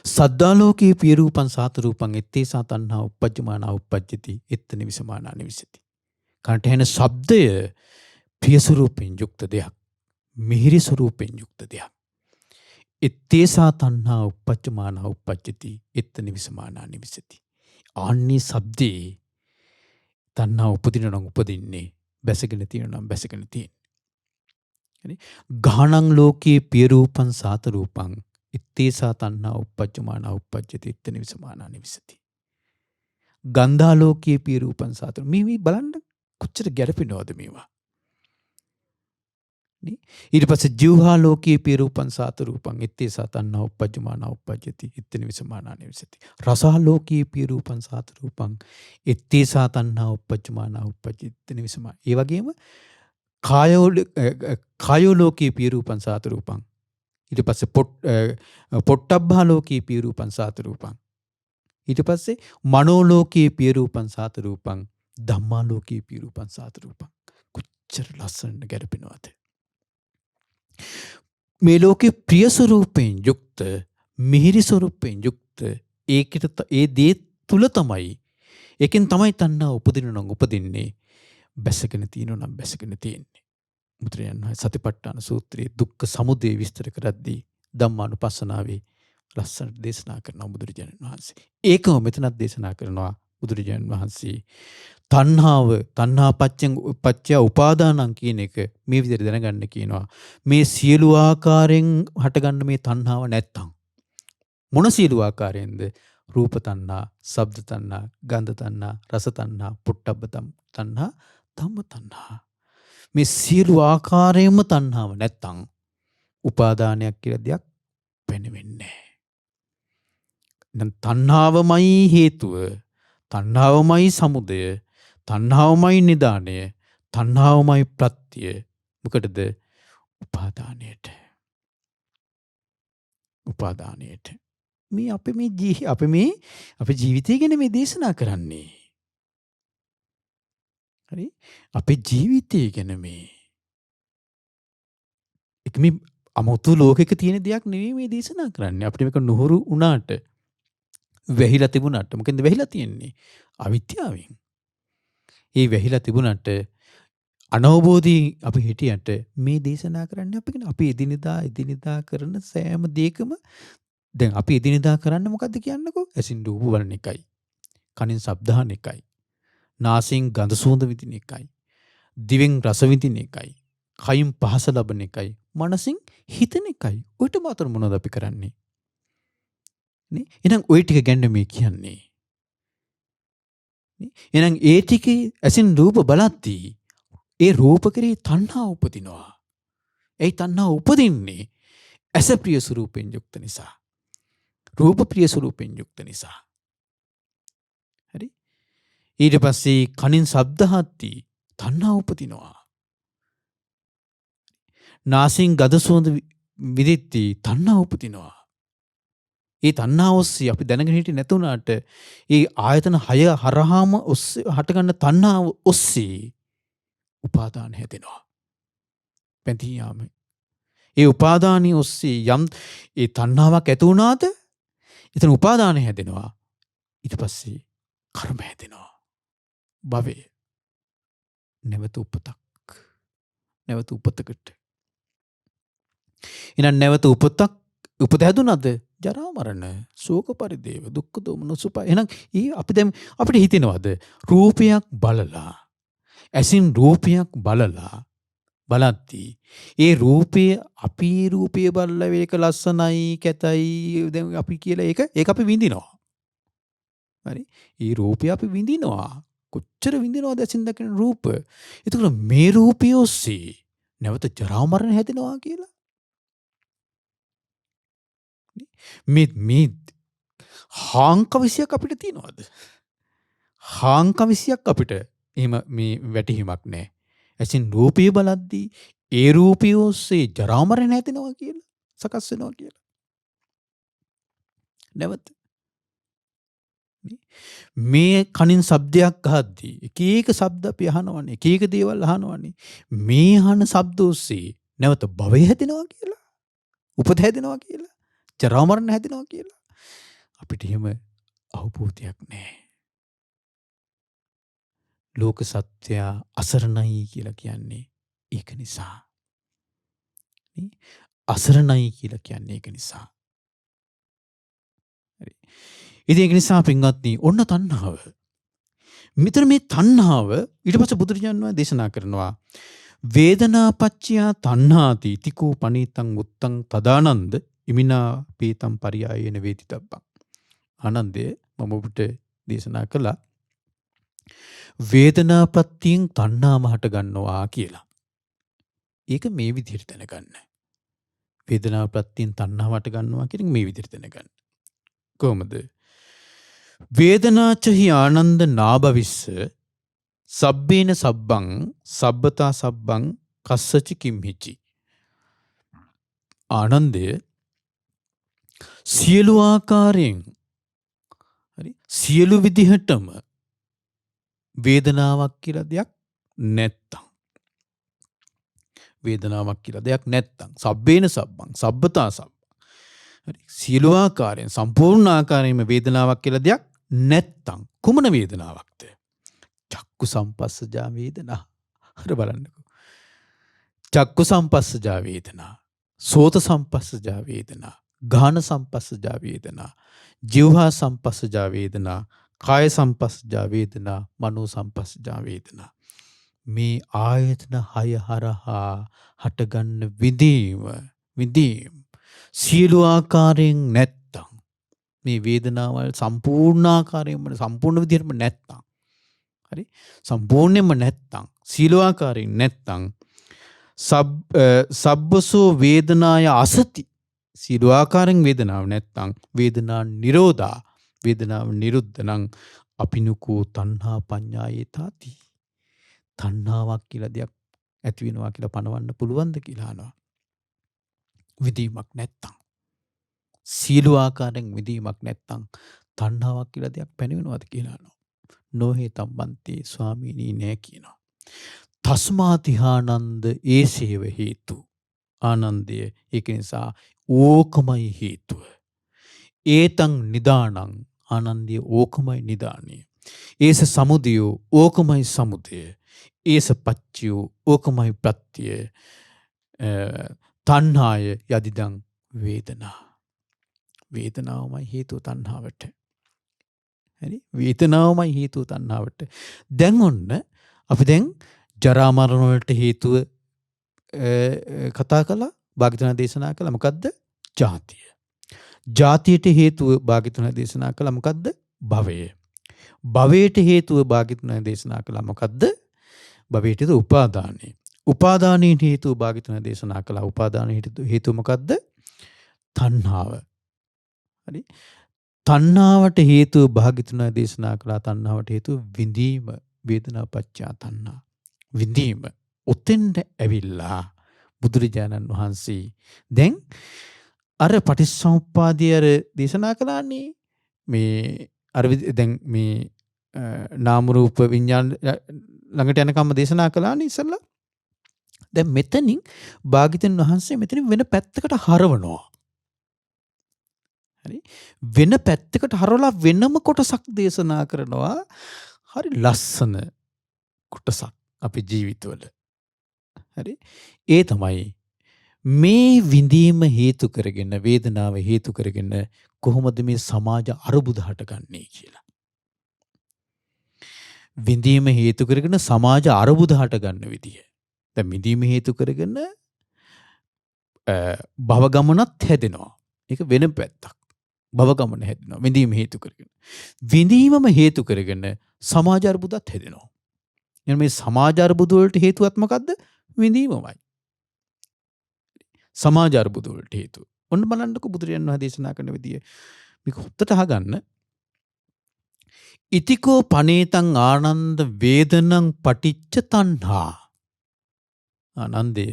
[SPEAKER 1] සද්දාලෝකේ පිය රූපං සාත රූපං එත්තේසා තණ්හා උපජ්ජමානා උපජ්ජති ඉත්ත නිවිසමානා නිවිසති. කනට ඇහෙන ශබ්දය ප්‍රිය ස්වරූපයෙන් යුක්ත දෙයක්, මිහිරි ස්වරූපයෙන් යුක්ත දෙයක්. එත්තේසා තණ්හා උපජ්ජමානා උපජ්ජති ඉත්ත නිවිසමානා නිවිසති. ආන්නේ ශබ්දේ තණ්හා උපදිනවා නම් උපදින්නේ, බැසගෙන තියෙනවා නම් බැසගෙන තියෙන්නේ. ගානං ලෝකේ පිය රූපං සාත රූපං ඉත්තේසා තණ්හා උපජ්ජමානා උපජ්ජති ඉත්ත නිවිසමානා නිවිසති. ගන්ධා ලෝකේ පිය රූපං සාත මේ බලන්න කොච්චර ගැරපෙනවද මේවා. නේ. ඊට පස්සේ ජීවහා ලෝකයේ පිය රූපං සාත රූපං ඉත්තේ සතන්නා උපජ්ජමානා උපජ්ජති ඉත්තේ නිවිසමානා නිවිසති. රසහා ලෝකයේ පිය රූපං සාත රූපං ඉත්තේ සතන්නා උපජ්ජමානා උපජ්ජති ඉත්තේ නිවිසමානා. ඒ වගේම කායෝ ලෝකයේ පිය රූපං සාත රූපං. ඊට පස්සේ පොට්ටබ්බා ලෝකයේ පිය රූපං සාත රූපං. ඊට පස්සේ මනෝ ලෝකයේ පිය රූපං සාත රූපං ධම්මා ලෝකයේ පිය රූපං සාත රූපං. කොච්චර ලස්සනට ගැලපෙනවද? මේ ලෝකේ ප්‍රිය ස්වරූපයෙන් යුක්ත මිහිරි ස්වරූපයෙන් යුක්ත ඒකට ඒ දේ තුල තමයි ඒකෙන් තමයි තණ්හා උපදින නම් උපදින්නේ බැසගෙන තියෙනවා නම් බැසගෙන තියෙන්නේ. බුදුරජාණන් වහන්සේ සතිපට්ඨාන සූත්‍රයේ දුක්ඛ සමුදය විස්තර කරද්දී ධම්මානුපස්සනාවේ ලස්සනට දේශනා කරනවා බුදුරජාණන් වහන්සේ. ඒකම මෙතනත් දේශනා කරනවා බුදුරජාණන් වහන්සේ. තණ්හා පච්චය උපාදානං කියන එක මේ විදිහට දැනගන්න කියනවා. මේ සියලු ආකාරයෙන් හටගන්න මේ තණ්හාව නැත්තම් මොන සියලු ආකාරයෙන්ද? රූප තණ්හා, ශබ්ද තණ්හා, ගන්ධ තණ්හා, රස තණ්හා, පොට්ටබ්බ තණ්හා, ධම්ම තණ්හා. මේ සියලු ආකාරයෙන්ම තණ්හාව නැත්තම් උපාදානයක් කියලා දෙයක් වෙන්නේ නැහැ. දැන් තණ්හාවමයි හේතුව, තණ්හාවමයි සමුදය, තණ්හාවමයි නිදානය, තණ්හාවමයි ප්‍රත්‍ය. මොකටද? උපාදානයට. උපාදානයට. මේ අපේ ජීවිතය ගැන මේ දේශනා කරන්නේ. හරි? අපේ ජීවිතය ගැන මේ අමුතු ලෝකෙක තියෙන දෙයක් නෙවෙයි මේ දේශනා කරන්නේ. අපිට මේක නුහුරු වුණාට වැහිලා තිබුණාට මොකෙන්ද වැහිලා තියෙන්නේ? අවිද්‍යාවෙන්. ඒ වැහිලා තිබුණාට අනවබෝධී අපි හිටියට මේ දේශනා කරන්නේ අපි එදිනෙදා කරන සෑම දෙයකම දැන් අපි එදිනෙදා කරන්නේ මොකද්ද කියන්නකෝ? ඇසින් රූප බලන එකයි. කනින් ශබ්ද අහන එකයි. නාසයෙන් ගඳ සුවඳ විඳින එකයි. දිවෙන් රස විඳින එකයි. කයින් පහස ලබන එකයි. මනසින් හිතන එකයි. ඔයිට මාතර මොනවද අපි කරන්නේ? නේ? එහෙනම් ওই ටික ගැන මේ කියන්නේ. නේ? එහෙනම් ඒ ටිකේ ඇසින් රූප බලද්දී ඒ රූප කරේ තණ්හා උපදිනවා. ඒ තණ්හා උපදින්නේ ඇස ප්‍රිය ස්වරූපෙන් යුක්ත නිසා. රූප ප්‍රිය ස්වරූපෙන් යුක්ත නිසා. හරි? ඊට පස්සේ කනින් ශබ්ද අහද්දී තණ්හා උපදිනවා. නාසයෙන් ගඳ සුවඳ විඳිද්දී තණ්හා උපදිනවා. ඒ තණ්හාව ඔස්සේ අපි දැනගෙන හිටියේ නැතුණාට ඒ ආයතන 6 හරහාම ඔස්සේ හටගන්න තණ්හාව ඔස්සේ උපාදාන හැදෙනවා. පැතිී යාම. ඒ උපාදානිය ඔස්සේ යම් ඒ තණ්හාවක් ඇති වුණාද එතන උපාදානය හැදෙනවා. ඊට පස්සේ කර්ම හැදෙනවා. භවය. නැවත උපතක්. නැවත උපතකට. එහෙනම් නැවත උපත හැදුනද ජරා මරණ ශෝක පරිදේව දුක්ඛ දෝමන සුප. එහෙනම් අපිට හිතෙනවද රූපයක් බලලා ඇසින් රූපයක් බලද්දී ඒ රූපය අපි රූපය බලලා ඒක ලස්සනයි කැතයි දැන් අපි කියලා ඒක අපි විඳිනවා. හරි? ඒ රූපය අපි විඳිනවා. කොච්චර විඳිනවද ඇසින් දකින රූප. එතකොට මේ රූපය ඔස්සේ නැවත ජරා මරණ හැදෙනවා කියලා. මේ හාංකවිසියක් අපිට තියනවද? හාංකවිසියක් අපිට එහෙම මේ වැටහීමක් නැහැ. ඇසින් රූපය බලද්දී ඒ රූපය ඔස්සේ ජරා මරණ හැදෙනවා කියලා, සකස් වෙනවා කියලා. නැවත මේ කනින් ශබ්දයක් අහද්දී එක ශබ්ද අපි අහනවනේ, එක දේවල් අහනවනේ. මේ අහන ශබ්ද ඔස්සේ නැවත භවය හැදෙනවා කියලා, උපත හැදෙනවා කියලා, ජරා මරණ හැදෙනවා කියලා. අපිට එහෙම අවබෝධයක් නැහැ. ලෝක සත්‍ය අසරණයි කියලා කියන්නේ ඒක නිසා. අසරණයි කියලා කියන්නේ ඒක නිසා. හරි. ඉතින් ඒක නිසා පින්වත්නි ඔන්න තණ්හාව. මෙතන මේ තණ්හාව ඊට පස්සේ බුදුරජාණන් වහන්සේ දේශනා කරනවා වේදනා පච්චය තණ්හාති තිකෝ පනීතං උත්තං තදානන්ද ඉමිනා පීතං පරියායේන වේදිතබ්බං. ආනන්දේ මම ඔබට දේශනා කළා වේදනා ප්‍රත්‍යයෙන් තණ්හාම හට ගන්නවා කියලා. ඒක මේ විදිහට දැනගන්න. වේදනාව ප්‍රත්‍යයෙන් තණ්හාවට ගන්නවා කියන මේ විදිහට දැනගන්න. කොහොමද? වේදනාචහි ආනන්ද නාභවිස්ස සබ්බේන සබ්බං සබ්බතා සබ්බං කස්සච කිම්හිචි. ආනන්දය සියලු ආකාරයෙන් හරි සියලු විදිහටම වේදනාවක් කියලා දෙයක් නැත්තම් වේදනාවක් කියලා දෙයක් නැත්තම් සබ්බේන සබ්බං සබ්බතා සබ්බං හරි සියලු ආකාරයෙන් සම්පූර්ණ ආකාරයෙන්ම වේදනාවක් කියලා දෙයක් නැත්තම් කුමන වේදනාවක්ද? චක්කු සම්පස්සජා වේදනා. හරි බලන්නකෝ. චක්කු සම්පස්සජා වේදනා, සෝත සම්පස්සජා වේදනා, ගාන සම්පස්සජා වේදනා, ජීවහා සම්පස්සජා වේදනා, කාය සම්පස්සජා වේදනා, මනෝ සම්පස්සජා වේදනා. මේ ආයතන 6 හරහා හටගන්න විදීම සියලු ආකාරයෙන් නැත්තම් මේ වේදනාවල් සම්පූර්ණ ආකාරයෙන්ම සම්පූර්ණ විදිහටම නැත්තම් හරි සම්පූර්ණයෙන්ම නැත්තම් සියලු ආකාරයෙන් නැත්තම් සබ්බසෝ වේදනාය අසති සියලු ආකාරයෙන් වේදනාව නැත්තම් වේදනා නිරෝධා වේදනාව නිරුද්ධ නම් අපිනුකෝ තණ්හා පඤ්ඤායේ තාති. තණ්හාවක් කියලා දෙයක් ඇති වෙනවා කියලා පනවන්න පුළුවන්ද කියලා අහනවා. විදීමක් නැත්තම් සියලු ආකාරයෙන් විදීමක් නැත්තම් තණ්හාවක් කියලා දෙයක් පැනවෙනවද කියලා අහනවා. නොහේ තම්බන්තේ ස්වාමීනි නෑ කියනවා. තස්මාතිහානන්ද ඒසේව හේතු. ආනන්දය ඒක නිසා ඕකමයි හේතුව. ඒතං නිදානං ආනන්දය ඕකමයි නිදානය. ඒස සමුදයෝ ඕකමයි සමුදය. ඒස පච්චයෝ ඕකමයි ප්‍රත්‍යය. තණ්හාය යදිදං වේදනා. වේදනාවමයි හේතුව තණ්හාවට. හරි වේදනාවමයි හේතුව තණ්හාවට. දැන් ඔන්න අපි දැන් ජරා මරණ වලට හේතුව කතා කළා. භාග්‍යවතුන් දේශනා කළා මොකද්ද? ජාතිය. ජාතියට හේතුව භාග්‍යවතුන් දේශනා කළා මොකද්ද? භවය. භවයට හේතුව භාග්‍යවතුන් දේශනා කළා මොකද්ද? භවයට උපාදානයි. උපාදානයේ හේතුව භාග්‍යවතුන් දේශනා කළා. උපාදානයේ හේතුව මොකද්ද? තණ්හාව. හරි තණ්හාවට හේතුව භාග්‍යවතුන් දේශනා කළා. තණ්හාවට හේතුව විඳීම. වේදනා පච්චා තණ්හා. විඳීම. ඔතෙන්ට ඇවිල්ලා බුදුරජාණන් වහන්සේ දැන් අර පටිච්චසමුප්පාදය අර දේශනා කළානේ. මේ අර දැන් මේ නාම රූප විඤ්ඤාණ ළඟට යනකම් දේශනා කළානේ ඉස්සෙල්ලා. දැන් මෙතනින් භාග්‍යවතුන් වහන්සේ මෙතනින් වෙන පැත්තකට හරවනවා. හරි වෙන පැත්තකට හරවලා වෙනම කොටසක් දේශනා කරනවා. හරි ලස්සන කොටසක් අපේ ජීවිතවල. හරි ඒ තමයි මේ විඳීම හේතු කරගෙන වේදනාව හේතු කරගෙන කොහොමද මේ සමාජ අරුබුද හටගන්නේ කියලා. විඳීම හේතු කරගෙන සමාජ අරුබුද හටගන්න විදිය. දැන් විඳීම හේතු කරගෙන භව ගමනත් හැදෙනවා. ඒක වෙන පැත්තක්. භව ගමන හැදෙනවා විඳීම හේතු කරගෙන. විඳීමම හේතු කරගෙන සමාජ අරුබුදත් හැදෙනවා. එහෙනම් මේ සමාජ අරුබුද වලට හේතුවත් මොකද්ද? විඳීමමයි. සමාජ අරුබුද වලට හේතුව. ඔන්න බලන්නකො බුදුරජාණන් වහන්සේ දේශනා කරන විදිය. මේක හොත්තට අහගන්න. ඉතිකෝ පනේතං ආනන්ද වේදනං පටිච්ච තණ්හා. ආනන්දය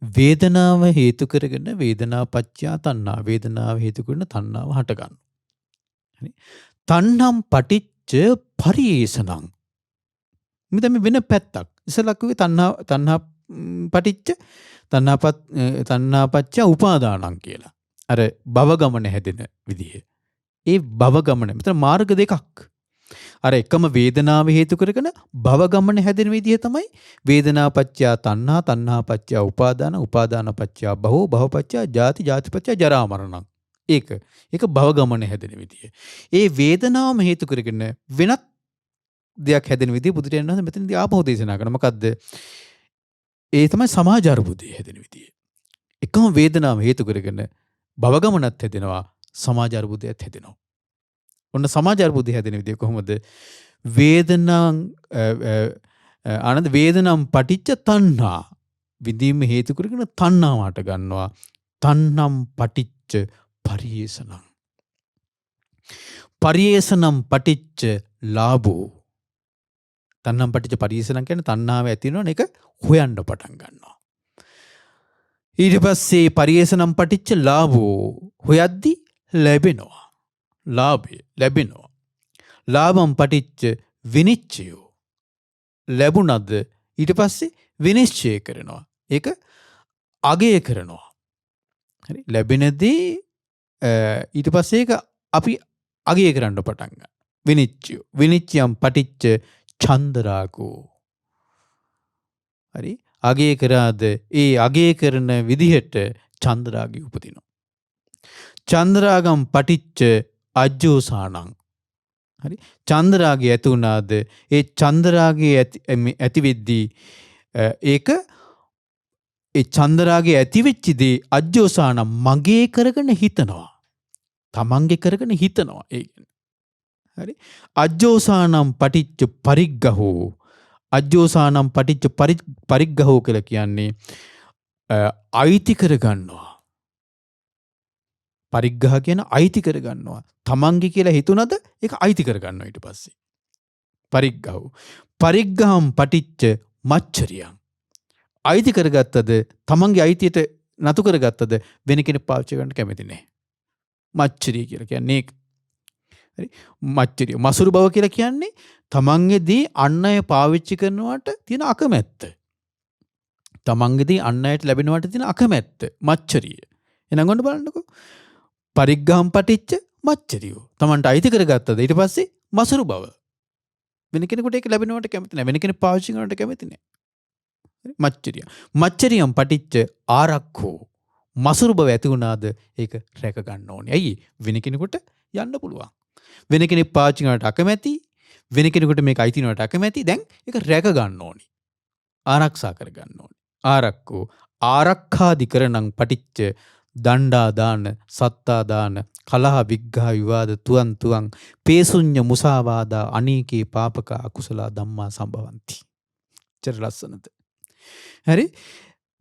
[SPEAKER 1] වේදනාව හේතු කරගෙන වේදනා පච්චා තණ්හා. වේදනාව හේතු කරගෙන තණ්හාව හට ගන්නවා. හරි. තණ්හම් පටිච්ච පරියේෂණං. මෙතන වෙන පැත්තක්. ඉස්සලා කිව්වේ තණ්හා පටිච්ච තණ්හා පච්චා උපාදානං කියලා. අර භව ගමන හැදෙන විදිය. ඒ භව ගමන මෙතන මාර්ග දෙකක්. අර එකම වේදනාව හේතු කරගෙන භව ගමන හැදෙන විදිය තමයි වේදනා පච්චා තණ්හා තණ්හා පච්චා උපාදාන උපාදාන පච්චා භවෝ භව පච්චා ජාති ජාති පච්චා ජරා මරණං. ඒක භව ගමන හැදෙන විදිය. ඒ වේදනාවම හේතු කරගෙන වෙනත් දෙයක් හැදෙන විදිය බුදුරජාණන් වහන්සේ මෙතනදී ආපහු දේශනා කරනවා. මොකද්ද? ඒ තමයි සමාජ අරුබුදය හැදෙන විදිය. එකම වේදනාව හේතු කරගෙන භව ගමනත් හැදෙනවා සමාජ අරුබුදයත් හැදෙනවා. ඔන්න සමාජ අරුබුදය හැදෙන විදිය කොහොමද? ආනන්ද වේදනම් පටිච්ච තණ්හා. විඳීම හේතු කරගෙන තණ්හාවට ගන්නවා. තණ්හම් පටිච්ච පරියේසනං. පරියේසනම් පටිච්ච ලාභෝ. තණ්හම් පටිච්ච පරියේසනං කියන්නේ තණ්හාව ඇති වෙනවනේ ඒක හොයන්න පටන් ගන්නවා. ඊට පස්සේ පරියේසනම් පටිච්ච ලාභෝ හොයද්දි ලැබෙනවා. ලාභය ලැබෙනවා. ලාභම් පටිච්ච විනිච්චයෝ. ලැබුණද ඊට පස්සේ විනිශ්චය කරනවා. ඒක අගය කරනවා. හරි ලැබෙනදී ඊට පස්සේ ඒක අපි අගය කරන්න පටන් ගන්නවා. විනිච්චය. විනිච්චයම් පටිච්ච චන්දරාගෝ. හරි අගය කරාද ඒ අගය කරන විදිහට චන්දරාගය උපදිනවා. චන්දරාගම් පටිච්ච අජ්ජෝසානං. හරි චන්දරාගය ඇති වුණාද ඒ චන්දරාගය ඇති වෙද්දී ඒක ඒ චන්දරාගය ඇති වෙච්ච දේ අජ්ජෝසානම් මගේ කරගෙන හිතනවා. තමන්ගේ කරගෙන හිතනවා. ඒ හරි අජ්ජෝසානම් පටිච්ච පරිග්ගහෝ. අජ්ජෝසානම් පටිච්ච පරිග්ගහෝ කියලා කියන්නේ අයිති කරගන්නවා. පරිග්ගහ කියන අයිති කරගන්නවා. තමන්ගේ කියලා හිතුණද ඒක අයිති කරගන්නවා ඊට පස්සේ. පරිග්ගහෝ. පරිග්ගහම් පටිච්ච මච්චරියං. අයිති කරගත්තද තමන්ගේ අයිතියට නතු කරගත්තද වෙන කෙනෙක් පාවිච්චි කරන්න කැමති නැහැ. මච්චරිය කියලා කියන්නේ ඒක. හරි මච්චරිය මසුරු බව කියලා කියන්නේ තමන්ගේදී අන් අය පාවිච්චි කරනවට තියෙන අකමැත්ත. තමන්ගේදී අන් අයට ලැබෙනවට තියෙන අකමැත්ත මච්චරිය. එහෙනම් ඔන්න බලන්නකෝ. පරිග්ගහම් පටිච්ච මච්චරියෝ. තමන්ට අයිති කරගත්තද ඊට පස්සේ මසුරු බව. වෙන කෙනෙකුට ඒක ලැබෙනවට කැමති නැහැ. වෙන කෙනෙක් පාවිච්චි කරනවට කැමති නැහැ. මච්චරිය. මච්චරියම් පටිච්ච ආරක්ඛෝ. මසුරු බව ඇති වුණාද ඒක රැක ගන්න ඕනේ. ඇයි? වෙන කෙනෙකුට යන්න පුළුවන්. වෙන කෙනෙක් පාවිච්චි කරනවට අකමැති. වෙන කෙනෙකුට මේක අයිති වෙනවට අකමැති. දැන් ඒක රැක ගන්න ඕනේ. ආරක්ෂා කර ගන්න ඕනේ. ආරක්ඛෝ ආරක්ඛාදිකරණං පටිච්ච දණ්ඩා දාන සත්තා දාන කලහ විග්ඝහ විවාද තුවන් තුවන් පේසුඤ්ඤ මුසාවාදා අනීකේ පාපක අකුසල ධම්මා සම්භවಂತಿ. චර ලස්සනද? හරි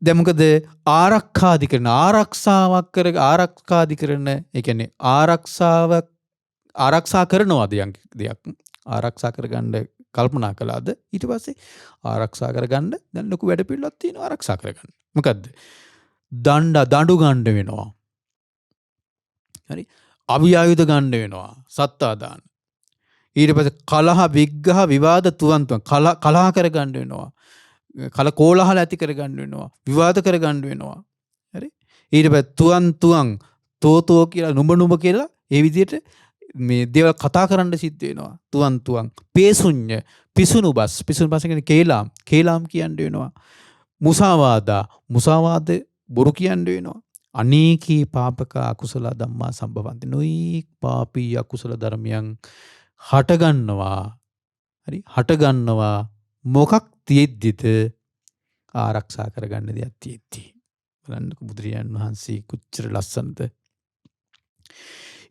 [SPEAKER 1] දැන් මොකද ආරක්ෂාදිකරණ ආරක්ෂාවක් කර ආරක්ෂාදිකරණ ඒ කියන්නේ ආරක්ෂා කරනවා දෙයක් ආරක්ෂා කරගන්න කල්පනා කළාද ඊට පස්සේ ආරක්ෂා කරගන්න දැන් ලොකු වැඩ පිළිවෙලක් තියෙනවා ආරක්ෂා කරගන්න. මොකද්ද? දඬු ගන්න වෙනවා. හරි අභිආයුධ ගන්න වෙනවා. සත්තා දාන. ඊට පස්සේ කලහ විග්ඝහ විවාද තුවන් තුවන් කලහ කරගන්න වෙනවා. කෝලහල ඇති කරගන්න වෙනවා. විවාද කරගන්න වෙනවා. හරි ඊට පස්සේ තුවන් තුවන් තෝතෝ කියලා නුඹ කියලා ඒ විදිහට මේ දේවල් කතා කරන්න සිද්ධ වෙනවා. තුවන් තුවන් පේසුඤ්ඤ පිසුණු බස් කියන්නේ කේලාම් කියන්න වෙනවා. මුසාවාද බොරු කියන්න වෙනවා. අනේකී පාපක අකුසල ධම්මා සම්භවಂತಿ. නොයි පාපී අකුසල ධර්මයන් හටගන්නවා. හරි හටගන්නවා මොකක් තියෙද්දිද ආරක්ෂා කරගන්න දෙයක් තියෙද්දි. බලන්නකො බුදුරජාණන් වහන්සේ කොච්චර ලස්සනද.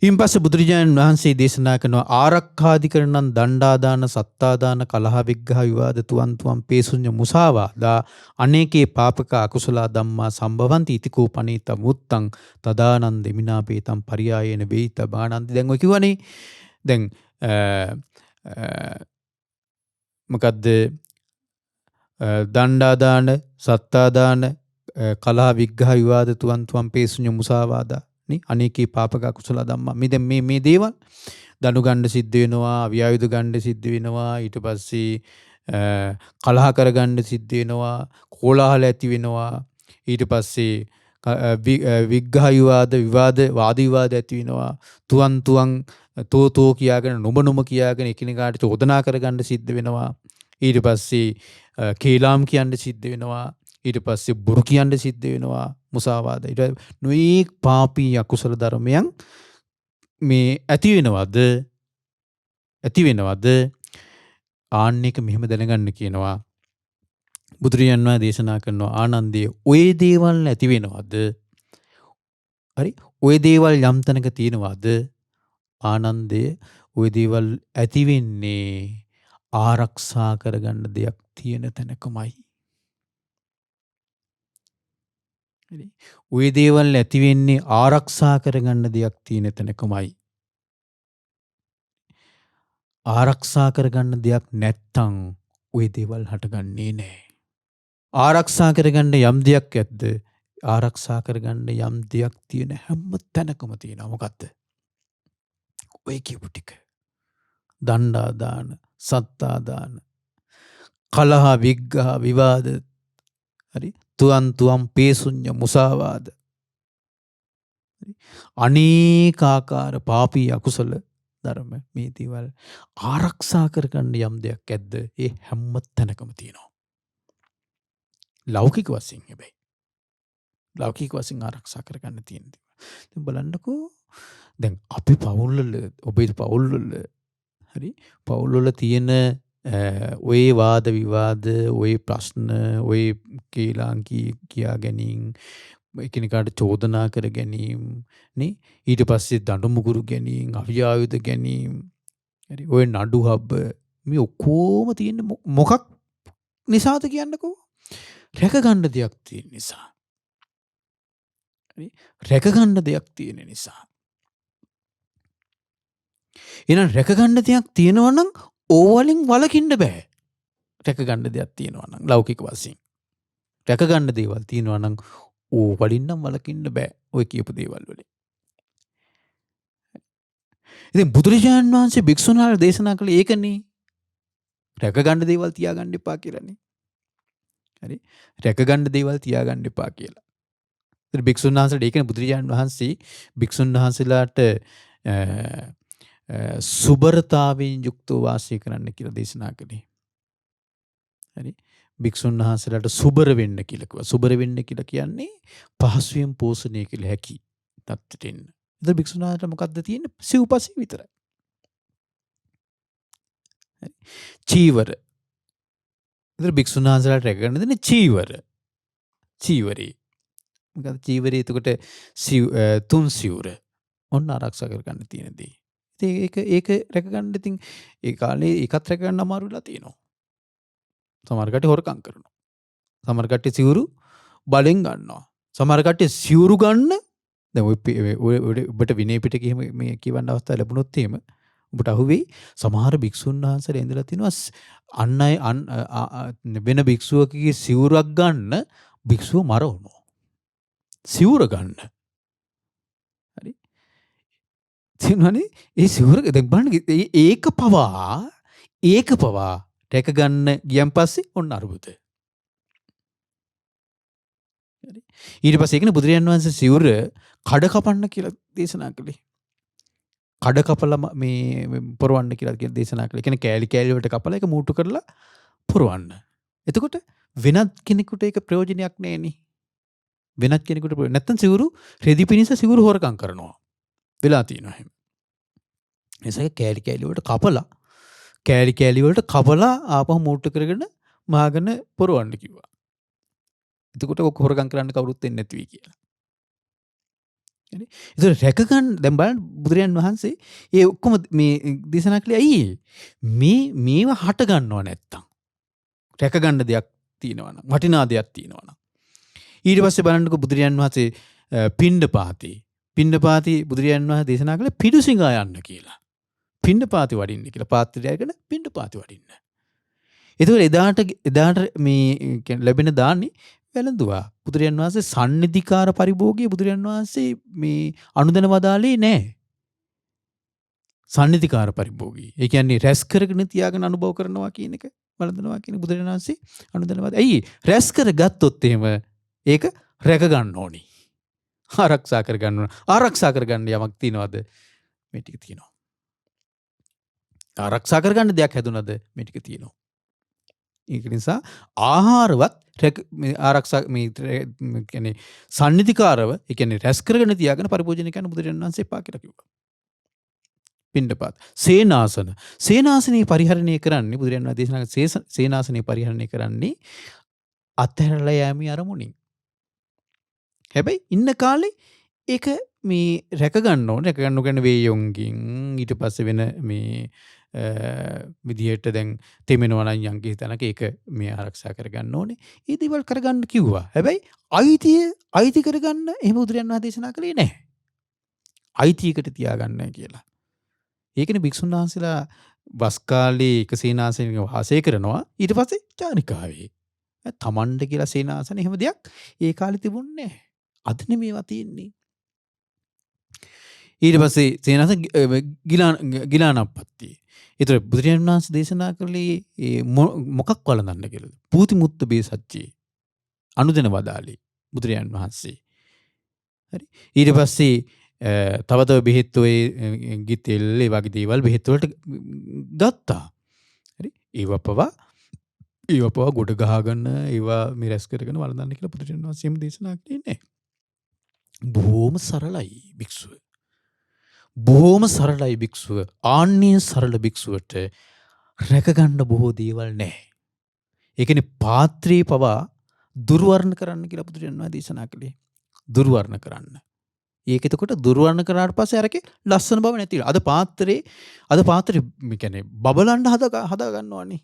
[SPEAKER 1] ඊන් පස්සේ බුදුරජාණන් වහන්සේ දේශනා කරනවා ආරක්ඛාදිකරණං දණ්ඩාදාන සත්තාදාන කලහ විග්ඝහ විවාද තුවන් තුවන් පේසුඤ්ඤ මුසාවාදා අනේකේ පාපක අකුසල ධම්මා සම්භවಂತಿ ඉතිකෝ පනීත මුත්තං තදානන්ද මිනාපේතං පරියායේන වේිත බානන්ති. දැන් ඔය කිව්වනේ දැන් මොකද්ද දණ්ඩාදාන සත්තාදාන කලහ විග්ඝහ විවාද තුවන් තුවන් පේසුඤ්ඤ මුසාවාදා අනේකී පාපක කුසල ධම්මා. මේ දැන් මේ දේවල් දනු ගන්න සිද්ධ වෙනවා. අවියායුධ ගන්න සිද්ධ වෙනවා. ඊට පස්සේ කලහ කරගන්න සිද්ධ වෙනවා. කෝලාහල ඇති වෙනවා. ඊට පස්සේ විග්ඝහ විවාද වාද ඇති වෙනවා. තුවන් තෝ කියාගෙන නුඹ කියාගෙන එකිනෙකාට චෝදනා කරගන්න සිද්ධ වෙනවා. ඊට පස්සේ කේලාම් කියන්න සිද්ධ වෙනවා. ඊට පස්සේ බොරු කියන්න සිද්ධ වෙනවා. මුසාවාද ඊට නොඑක් පාපී අකුසල ධර්මයන් මේ ඇති වෙනවද ආන්න එක මෙහෙම දැනගන්න කියනවා. බුදුරජාණන් වහන්සේ දේශනා කරනවා ආනන්දේ ඔය දේවල් ඇති වෙනවද? හරි ඔය දේවල් යම් තැනක තියෙනවද? ආනන්දේ ඔය දේවල් ඇති වෙන්නේ ආරක්ෂා කරගන්න දෙයක් තියෙන තැනකමයි. ওই දේවල් ඇති වෙන්නේ ආරක්ෂා කරගන්න දෙයක් තියෙන තැනකමයි. ආරක්ෂා කරගන්න දෙයක් නැත්තම් ওই දේවල් හටගන්නේ නැහැ. ආරක්ෂා කරගන්න යම් දෙයක් ඇද්ද? ආරක්ෂා කරගන්න යම් දෙයක් තියෙන හැම තැනකම තියෙනවා. මොකද්ද? ඔය කියපු ටික. දණ්ඩා දාන, සත්තා දාන, කලහ විග්ඝහ විවාද, හරි? තුවන් පේසුඤ්ඤ මුසාවාද. අනේකාකාර පාපී අකුසල ධර්ම මේ දේවල් ආරක්ෂා කරගන්න යම් දෙයක් ඇද්ද? ඒ හැම තැනකම තියෙනවා. ලෞකික වශයෙන් හැබැයි. ලෞකික වශයෙන් ආරක්ෂා කරගන්න තියෙන දේවල්. දැන් බලන්නකෝ දැන් අපි පවුල්වල ඔබේ පවුල්වල හරි පවුල්වල තියෙන ඔය වාද විවාද ඔය ප්‍රශ්න ඔය කේලාංකී කියා ගැනීම එකිනෙකාට චෝදනා කර ගැනීම නේ ඊට පස්සේ දඬු මුගුරු ගැනීම අවියායුධ ගැනීම හරි ඔය නඩු හබ්බ මේ ඔක්කොම තියෙන මොකක් නිසාද කියන්නකෝ රැකගන්න දෙයක් තියෙන නිසා හරි රැකගන්න දෙයක් තියෙන නිසා එහෙනම් රැකගන්න දෙයක් තියෙනවා නම් ඕවලින් වලකින්න බෑ රැකගන්න දෙයක් තියෙනවා නම් ලෞකික වශයෙන් රැකගන්න දේවල් තියෙනවා නම් ඕවලින් නම් වලකින්න බෑ ඔය කියපු දේවල් වලින් ඉතින් බුදුරජාණන් වහන්සේ භික්ෂුන් වහන්සේලා දේශනා කළේ ඒකනේ රැකගන්න දේවල් තියාගන්න එපා කියලානේ හරි රැකගන්න දේවල් තියාගන්න එපා කියලා ඉතින් භික්ෂුන් වහන්සේලා ඒකනේ බුදුරජාණන් වහන්සේ භික්ෂුන් වහන්සේලාට සුබරතාවෙන් යුක්තව වාසය කරන්න කියලා දේශනා කළේ. හරි. භික්ෂුන් වහන්සේලාට සුබර වෙන්න කියලා කිව්වා. සුබර වෙන්න කියලා කියන්නේ පහසුවෙන් පෝෂණය කළ හැකි තත්ත්වයට එන්න. ඉතින් භික්ෂුන් වහන්සේලාට මොකද්ද තියෙන්නේ? සිව්පස්සේ විතරයි. හරි. චීවර. ඉතින් භික්ෂුන් වහන්සේලාට රැකගන්න දෙන්නේ චීවර. චීවරේ. මොකද චීවරේ එතකොට තුන් සිවුර. ඔන්න ආරක්ෂා කරගන්න තියෙන දේ. ඒක රැකගන්න ඉතින් ඒ කාලේ ඒකත් රැකගන්න අමාරු වෙලා තියෙනවා. සමහර කට්ටිය හොරකම් කරනවා. සමහර කට්ටිය සිවුරු බලෙන් ගන්නවා. සමහර කට්ටිය සිවුරු ගන්න දැන් ඔය ඔබට විනය පිටකේ මේ කියවන්න අවස්ථාව ලැබුණොත් එහෙම ඔබට අහුවෙයි සමහර භික්ෂුන් වහන්සේලා ඉඳලා තිනවා අන් අය වෙන භික්ෂුවකගේ සිවුරක් ගන්න භික්ෂුව මරවනවා. සිවුර ගන්න. හරි. තියනවනේ ඒ සිවුර දැන් බලන්න ඒක පවා රැක ගන්න ගියන් පස්සේ ඔන්න අරුබුද. හරි. ඊට පස්සේ ඒකනේ බුදුරජාණන් වහන්සේ සිවුර කඩ කපන්න කියලා දේශනා කළේ. කඩ කපලා මේ පොරවන්න කියලා දේශනා කළේ. ඒ කියන්නේ කෑලි කෑලි වලට කපලා ඒක මූට්ටු කරලා පොරවන්න. එතකොට වෙනත් කෙනෙකුට ඒක ප්‍රයෝජනයක් නෑනේ. වෙනත් කෙනෙකුට නැත්තම් සිවුරු රෙදි පිනිස සිවුරු හොරකම් කරනවා. වෙලා තියෙනවා එහෙම. එසේ කෑලි කෑලි වලට කපලා ආපහු මූට්ටු කරගෙන මහගෙන පොරවන්න කිව්වා. එතකොට ඔක හොරකම් කරන්න කවුරුත් එන්නේ නැති වෙයි කියලා. හරි. ඒක රැකගන්න දැන් බලන්න බුදුරජාන් වහන්සේ ඒ ඔක්කොම මේ දේශනා කළේ ඇයි මේවා හට ගන්නව නැත්තම් රැකගන්න දෙයක් තියෙනවා නම් වටිනා දෙයක් තියෙනවා නම් ඊට පස්සේ බලන්නකො බුදුරජාන් වහන්සේ පිණ්ඩපාතේ බුදුරජාන් වහන්සේ දේශනා කළේ පිඬුසිඟා යන්න කියලා. පිණ්ඩපාතේ වඩින්න කියලා පාත්‍රය අරගෙන පිණ්ඩපාතේ වඩින්න. ඒතකොට එදාට මේ ලැබෙන දාන්නේ වැළඳුවා. බුදුරජාන් වහන්සේ සම්නිධිකාර පරිභෝගයේ බුදුරජාන් වහන්සේ මේ අනුදැන වදාලේ නැහැ. සම්නිධිකාර පරිභෝගී. ඒ කියන්නේ රැස් කරගෙන තියාගෙන අනුභව කරනවා කියන එක වළඳනවා කියන බුදුරජාන් වහන්සේ අනුදැන වදාලේ. ඇයි රැස් කරගත්තොත් එහෙම ඒක රැක ගන්න ඕනි. ආරක්ෂා කරගන්න ඕන. ආරක්ෂා කරගන්න යමක් තියනවාද? මේ ටික තියෙනවා. ආරක්ෂා කරගන්න දෙයක් හැදුනද? මේ ටික තියෙනවා. ඒක නිසා ආහාරවත් ආරක්ෂා මේ කියන්නේ සම්නිධිකාරව ඒ කියන්නේ රැස් කරගෙන තියාගෙන පරිභෝජනය කරන බුදුරජාණන් වහන්සේ එපා කියලා කිව්වා. පිණ්ඩපාත. සේනාසනේ පරිහරණය කරන්නේ බුදුරජාණන් වහන්සේ දේශනා කළ සේනාසනේ පරිහරණය කරන්නේ අත්හැරලා යෑමේ අරමුණින්. හැබැයි ඉන්න කාලේ ඒක මේ රැක ගන්න ඕන. රැක ගන්න කියන්නේ වේයොන්ගින් ඊට පස්සේ වෙන මේ විදිහට දැන් තෙමෙනවා නම් යම් කිසි තැනක ඒක මේ ආරක්ෂා කරගන්න ඕනේ. ඒ දේවල් කරගන්න කිව්වා. හැබැයි අයිති කරගන්න එහෙම බුදුරජාණන් වහන්සේ දේශනා කළේ නැහැ. අයිතියකට තියාගන්න කියලා. ඒකනේ භික්ෂුන් වහන්සේලා වස් කාලේ එක සේනාසනයක වාසය කරනවා. ඊට පස්සේ චාරිකාවේ. තමන්ට කියලා සේනාසන එහෙම දෙයක් ඒ කාලේ තිබුණේ නැහැ. අදනේ මේවා තියෙන්නේ. ඊට පස්සේ සේනාසන ගිලානප්පත්තිය. ඒතර බුදුරජාණන් වහන්සේ දේශනා කළේ මොකක් වළඳන්න කියලාද? පූති මුත්ත බේසච්චේ. අනුදෙන වදාලේ බුදුරජාණන් වහන්සේ. හරි. ඊට පස්සේ තව බෙහෙත් ඔය ගිතෙල් ඒ වගේ දේවල් බෙහෙත් වලට ගත්තා. හරි. ඒව පවා ගොඩ ගහගෙන ඒවා මේ රැස් කරගෙන වළඳන්න කියලා බුදුරජාණන් වහන්සේම දේශනා කළේ නැහැ. බොහොම සරලයි භික්ෂුව. බොහොම සරලයි භික්ෂුව. ආන්නේ සරල භික්ෂුවට රැකගන්න බොහෝ දේවල් නැහැ. ඒ කියන්නේ පාත්‍රේ පවා දුර්වර්ණ කරන්න කියලා බුදුරජාණන් වහන්සේ දේශනා කළේ. දුර්වර්ණ කරන්න. ඒක එතකොට දුර්වර්ණ කරාට පස්සේ අරකේ ලස්සන බව නැති වෙනවා. අද පාත්‍රේ මේ කියන්නේ බබලන්න හදා ගන්නවානේ.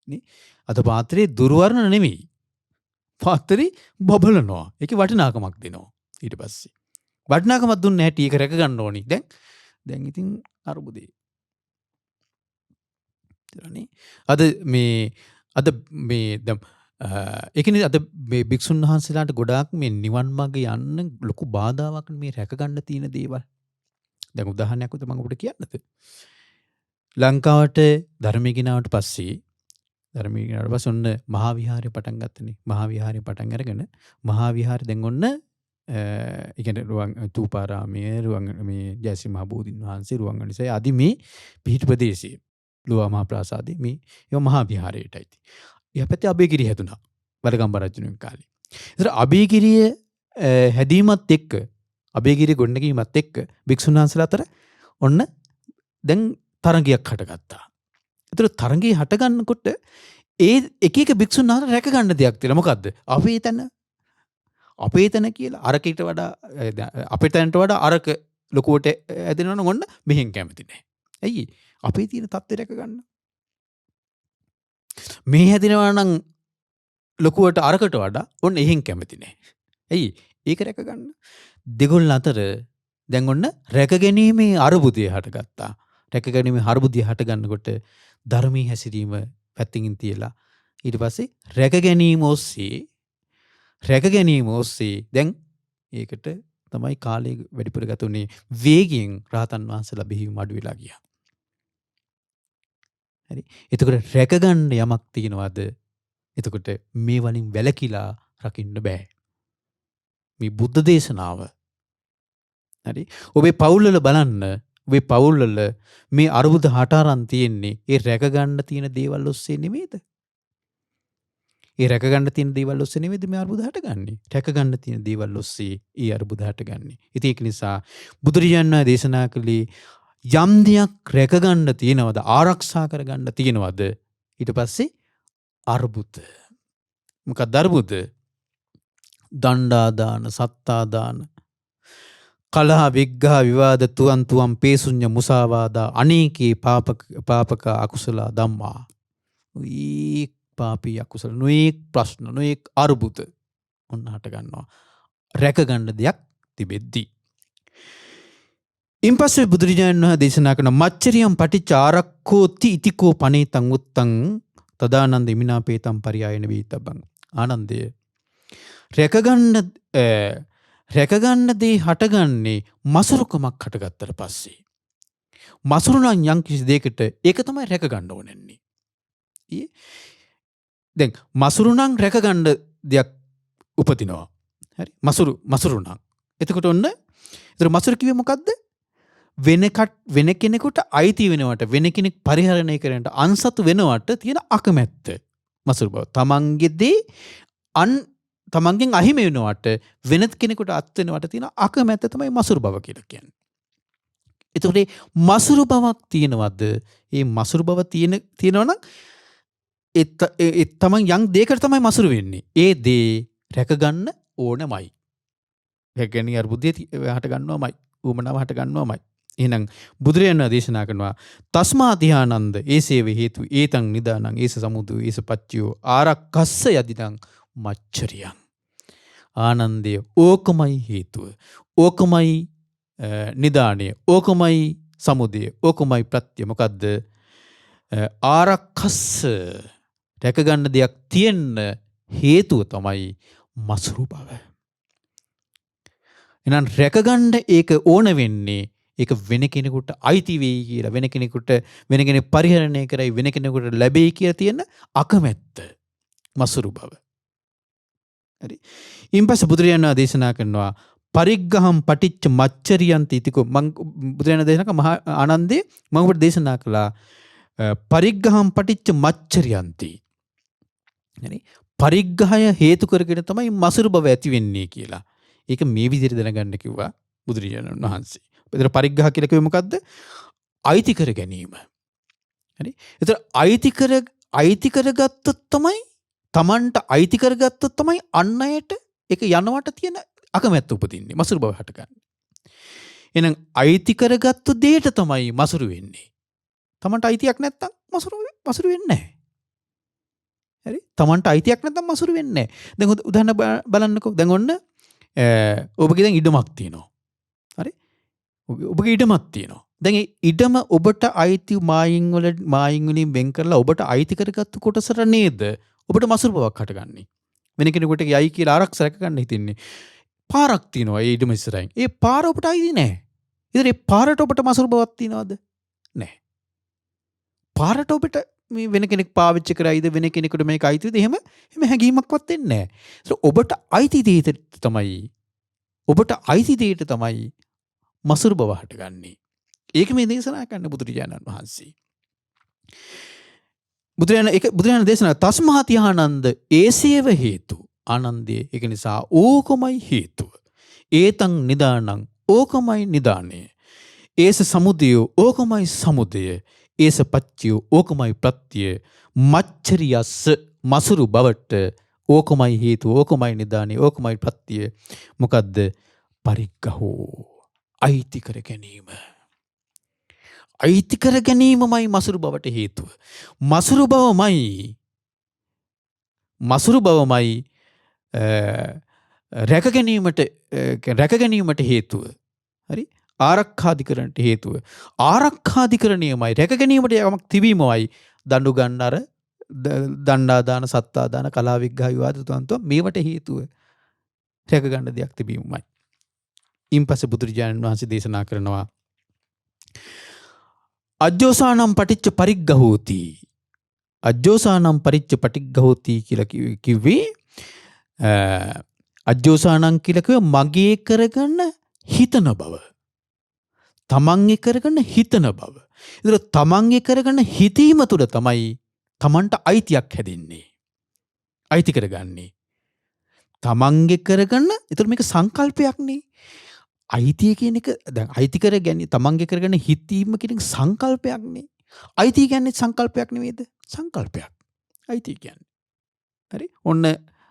[SPEAKER 1] නේ? අද පාත්‍රේ දුර්වර්ණ නෙමෙයි. පාත්‍රේ බබලනවා. ඒකේ වටිනාකමක් දෙනවා. ඊට පස්සේ වටිනාකමක් දුන්නේ නැහැටි ඒක රැක ගන්න ඕනි. දැන් ඉතින් අරුබුදේ. අද මේ ඒකනේ අද මේ භික්ෂුන් වහන්සේලාට ගොඩාක් මේ නිවන් මාර්ග යන්න ලොකු බාධාවක් මේ රැක ගන්න තියෙන දේවල්. දැන් උදාහරණයක් උත මම ඔබට කියන්නද? ලංකාවට ධර්මයේ ගෙනාවට පස්සේ ඔන්න මහා විහාරය පටන් ගත්තනේ. මහා විහාරය පටන් අරගෙන මහා විහාරය දැන් ඔන්න ඒ කියන්නේ රුවන් තූපාරාමයේ මේ ජයශ්‍රී මහ බෝධීන් වහන්සේ රුවන්වැලිසෑය ආදි මේ පිහිට ප්‍රදේශයේ ලෝවා මහා ප්‍රාසාදයේ මේ ඒවා මහා විහාරයටයි. එහපැත්තේ අබේගිරිය හැදුනා. වරගම්බ රජුණන් කාලේ. ඒතර අබේගිරිය හැදීමත් එක්ක අබේගිරිය ගොඩනැගීමත් එක්ක භික්ෂුන් වහන්සේලා අතර ඔන්න දැන් තරඟයක් හටගත්තා. ඒතර තරඟේ හටගන්නකොට ඒ එක එක භික්ෂුන් වහන්සේලා රැක ගන්න දෙයක් තියෙනවා. මොකද්ද? අපේ තැන කියලා අරකට වඩා අපේ තැනට වඩා අරක ලොකුවට ඇදෙනවා නම් ඔන්න මෙහෙන් කැමති නැහැ. ඇයි? අපේ තියෙන தත්ත්වය රැක ගන්න. මේ හැදිනවා නම් ලොකුවට අරකට වඩා ඔන්න එහෙන් කැමති නැහැ. ඇයි? ඒක රැක ගන්න. දෙගොල්ල අතර දැන් ඔන්න රැක ගැනීමේ අරුබුදය හටගත්තා. රැක ගැනීමේ අරුබුදය හට ගන්නකොට ධර්මී හැසිරීම පැත්තකින් තියලා ඊට පස්සේ රැක ගැනීම ඔස්සේ දැන් ඒකට තමයි කාලය වැඩිපුර ගත උනේ. වේගයෙන් රහතන් වහන්සේලා බිහිවීම අඩු වෙලා ගියා. හරි. එතකොට රැකගන්න යමක් තියනවාද? එතකොට මේ වලින් වැළකීලා රකින්න බෑ. මේ බුද්ධ දේශනාව. හරි. ඔබේ පවුල්වල බලන්න. ඔබේ පවුල්වල මේ අරුබුද හටාරන් තියෙන්නේ ඒ රැකගන්න තියෙන දේවල් ඔස්සේ නෙමෙයිද? ඒ රැකගන්න තියෙන දේවල් ඔස්සේ නෙමෙයිද මේ අරුබුද හටගන්නේ? රැකගන්න තියෙන දේවල් ඔස්සේ ඒ අරුබුද හටගන්නේ. ඉතින් ඒක නිසා බුදුරජාණන් වහන්සේ දේශනා කළේ යම් දෙයක් රැකගන්න තියෙනවද ආරක්ෂා කරගන්න තියෙනවද ඊට පස්සේ අරුබුද. මොකක්ද අරුබුද? දණ්ඩා දාන, සත්තා දාන, කලහ විග්ඝා විවාද තුවන් පේසුඤ්ඤ මුසාවාදා අනේකේ පාපක අකුසල ධම්මා. ඒ පාපී අකුසල නොඑක් ප්‍රශ්න නොඑක් අරුබුද ඔන්න හට ගන්නවා රැකගන්න දෙයක් තිබෙද්දී. ඉන්පස්සේ බුදුරජාණන් වහන්සේ දේශනා කරන මච්චරියම් පටිච්චාරක්ඛෝති ඉතිකෝ පනේතං උත්තං තදානන්ද ඉමිනාපේතං පරියායන වීතබ්බං. ආනන්දය රැකගන්න දේ හටගන්නේ මසුරුකමක් හටගත්තට පස්සේ. මසුරු නම් යම් කිසි දෙයකට ඒක තමයි රැකගන්න ඕනෙන්නේ. දැන් මසුරු නම් රැකගන්න දෙයක් උපදිනවා. හරි. මසුරු නම්. එතකොට ඔන්න ඒතර මසුරු කිව්වේ මොකද්ද? වෙන කෙනෙකුට අයිති වෙනවට වෙන කෙනෙක් පරිහරණය කරන්නට අන්සතු වෙනවට තියෙන අකමැත්ත මසුරු බව. තමන්ගෙන් අහිමි වෙනවට වෙනත් කෙනෙකුට අත් වෙනවට තියෙන අකමැත්ත තමයි මසුරු බව කියලා කියන්නේ. එතකොට මසුරු බවක් තියෙනවද? ඒ මසුරු බව තියෙනවා නම් ඒ තමන් යම් දෙයකට තමයි මසුරු වෙන්නේ. ඒ දේ රැකගන්න ඕනමයි. රැකගැනීමේ අරුබුදේ හට ගන්නවමයි. උමනාව හට ගන්නවමයි. එහෙනම් බුදුරජාණන් දේශනා කරනවා තස්මා ධානන්ද ඒසේව හේතු ඒතං නිදානං ඒස සමුදය ඒස පච්චයෝ ආරක්කස්ස යදිදං මච්චරියං. ආනන්දය ඕකමයි හේතුව. ඕකමයි නිදානය. ඕකමයි සමුදය. ඕකමයි ප්‍රත්‍ය. මොකද්ද? ආරක්කස්ස රැකගන්න දෙයක් තියෙන්න හේතුව තමයි මසුරු බව. එහෙනම් රැකගන්න ඒක ඕන වෙන්නේ ඒක වෙන කෙනෙකුට අයිති වෙයි කියලා වෙන කෙනෙක් පරිහරණය කරයි වෙන කෙනෙකුට ලැබෙයි කියලා තියෙන අකමැත්ත මසුරු බව. හරි. ඊම්පස්සේ බුදුරජාණන් දේශනා කරනවා පරිග්ගහම් පටිච්ච මච්චරියන්ති ඉතිකෝ මං බුදුරජාණන් දේශනා කළා මහා ආනන්දේ මම ඔබට දේශනා කළා පරිග්ගහම් පටිච්ච මච්චරියන්ති. හරි. පරිග්ගහය හේතු කරගෙන තමයි මසුරු බව ඇති වෙන්නේ කියලා. ඒක මේ විදිහට දැනගන්න කිව්වා බුදුරජාණන් වහන්සේ. ඒතර පරිග්ගහ කියලා කිව්වේ මොකද්ද? අයිති කර ගැනීම. හරි. ඒතර අයිති කරගත්තොත් තමයි Tamanට අයිති කරගත්තොත් තමයි අන් අයට ඒක යනවට තියෙන අකමැත්ත උපදින්නේ. මසුරු බව හටගන්නේ. එහෙනම් අයිති කරගත්තු දෙයට තමයි මසුරු වෙන්නේ. Tamanට අයිතියක් නැත්තම් මසුරු වෙන්නේ නැහැ. හරි. Tamanට අයිතියක් නැත්තම් මසුරු වෙන්නේ නැහැ. දැන් උදාහරණ බලන්නකෝ. දැන් ඔන්න ඔබගේ දැන් ඉඩමක් තියෙනවා. හරි. ඔබගේ ඉඩමක් තියෙනවා. දැන් ඒ ඉඩම ඔබට අයිති මායින් වලින් වෙන් කරලා ඔබට අයිති කරගත්තු කොටසට නේද ඔබට මසුරු බවක් හටගන්නේ. වෙන කෙනෙකුට යයි කියලා ආරක්ෂා රැක ගන්න හිතින්නේ. පාරක් තියෙනවා ඒ ඉඩම ඉස්සරහින්. ඒ පාර ඔබට අයිති නැහැ. ඉතින් ඒ පාරට ඔබට මසුරු බවක් තියනවද? නැහැ. පාරට ඔබට මේ වෙන කෙනෙක් පාවිච්චි කරයිද වෙන කෙනෙකුට මේක අයිතිද එහෙම හැඟීමක්වත් දෙන්නේ නැහැ. ඔබට අයිති දෙයට තමයි මසුරු බව හටගන්නේ. ඒක මේ දේශනා කරන්න බුදුරජාණන් වහන්සේ. බුදුරජාණන් දේශනා තස්මාති ආනන්ද ඒසේව හේතු. ආනන්දේ ඒක නිසා ඕකමයි හේතුව. ඒතං නිදානං ඕකමයි නිදානය. ඒස සමුදය ඕකමයි සමුදය. ඒස පච්චයෝ ඕකමයි ප්‍රත්‍ය. මච්චරියස්ස මසුරු බවට ඕකමයි හේතුව ඕකමයි නිදානය ඕකමයි ප්‍රත්‍ය. මොකද්ද? පරිග්ගහෝ අයිති කර ගැනීම. අයිති කර ගැනීමමයි මසුරු බවට හේතුව. මසුරු බවමයි රැක ගැනීමට හේතුව. හරි. ආරක්ෂාධිකරණයට හේතුව. ආරක්ෂාධිකරණයමයි රැක ගැනීමට යමක් තිබීමයි දඬු ගන්න අර දණ්ඩා දාන සත්තා දාන කලා විග්ඝා විවාද තුන්තුව මේවට හේතුව රැක ගන්න දෙයක් තිබීමයි. ඊම්පස්සේ බුදුරජාණන් වහන්සේ දේශනා කරනවා අජ්ජෝසානම් පටිච්ච පරිග්ගහෝති. අජ්ජෝසානම් පරිච්ච පටිග්ගහෝති කියලා කිව්වේ අජ්ජෝසානම් කියලා කිව්වේ මගේ කරගන්න හිතන බව. තමන්ගේ කරගන්න හිතන බව. ඒතර තමන්ගේ කරගන්න හිතීම තුළ තමයි තමන්ට අයිතියක් හැදෙන්නේ. අයිති කරගන්නේ. තමන්ගේ කරගන්න ඒතර මේක සංකල්පයක් නේ. අයිතිය කියන එක දැන් අයිති කර ගැනීම තමන්ගේ කරගෙන හිතීම කියන එක සංකල්පයක් නේ. අයිතිය කියන්නේ සංකල්පයක් නෙවෙයිද? සංකල්පයක්. අයිතිය කියන්නේ. හරි? ඔන්න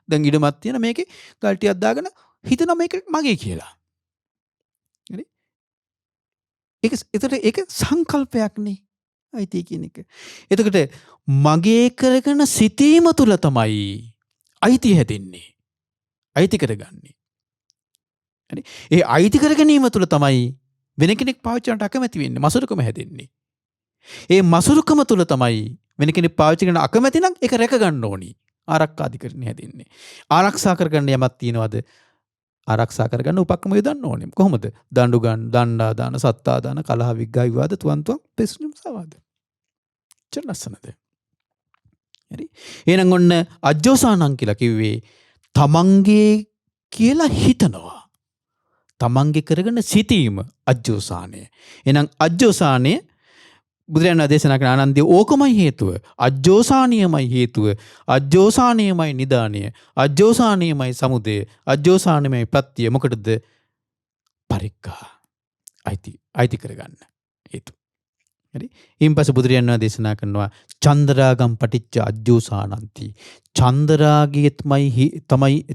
[SPEAKER 1] දැන් ඉඩමක් තියෙන මේකේ ගල් ටිකක් දාගෙන හිතන මේක මගේ කියලා. හරි? ඒක සංකල්පයක් නේ. අයිතිය කියන එක. එතකොට මගේ කරගෙන සිතීම තුළ තමයි අයිතිය හැදෙන්නේ. අයිති කරගන්නේ. ඒ අයිති කර ගැනීම තුළ තමයි වෙන කෙනෙක් පාවිච්චි කරන්න අකමැති වෙන්නේ. මසුරුකම හැදෙන්නේ. ඒ මසුරුකම තුළ තමයි වෙන කෙනෙක් පාවිච්චි කරන්න අකමැති නම් ඒක රැක ගන්න ඕනි. ආරක්ෂාධිකරණය හැදෙන්නේ. ආරක්ෂා කරගන්න යමක් තියනවාද? ආරක්ෂා කරගන්න උපක්‍රම යොදන්න ඕනේ. කොහොමද? දඬු ගන්න, දණ්ඩා දාන, සත්තා දාන, කලහ විග්ඝා විවාද තුන්තුන් පෙස්නුම් සවාද. චන්නසනද. හරි. එහෙනම් ඔන්න අජ්ජෝසානං කියලා කිව්වේ තමන්ගේ කියලා හිතනවා. තමන්ගේ කරගෙන සිටීම අජ්ජෝසානය. එහෙනම් අජ්ජෝසානය බුදුරජාණන් දේශනා කරන ආනන්දේ ඕකමයි හේතුව. අජ්ජෝසානියමයි හේතුව. අජ්ජෝසානියමයි නිදානය. අජ්ජෝසානියමයි සමුදය. අජ්ජෝසානියමයි ප්‍රත්‍ය. මොකටද? පරිග්ගහ. අයිති කරගන්න හේතු. හරි. ඊම්පස්සේ බුදුරජාණන් දේශනා කරනවා චන්දරාගම් පටිච්ච අජ්ජෝසානಂತಿ. චන්දරාගයත්මයි තමයි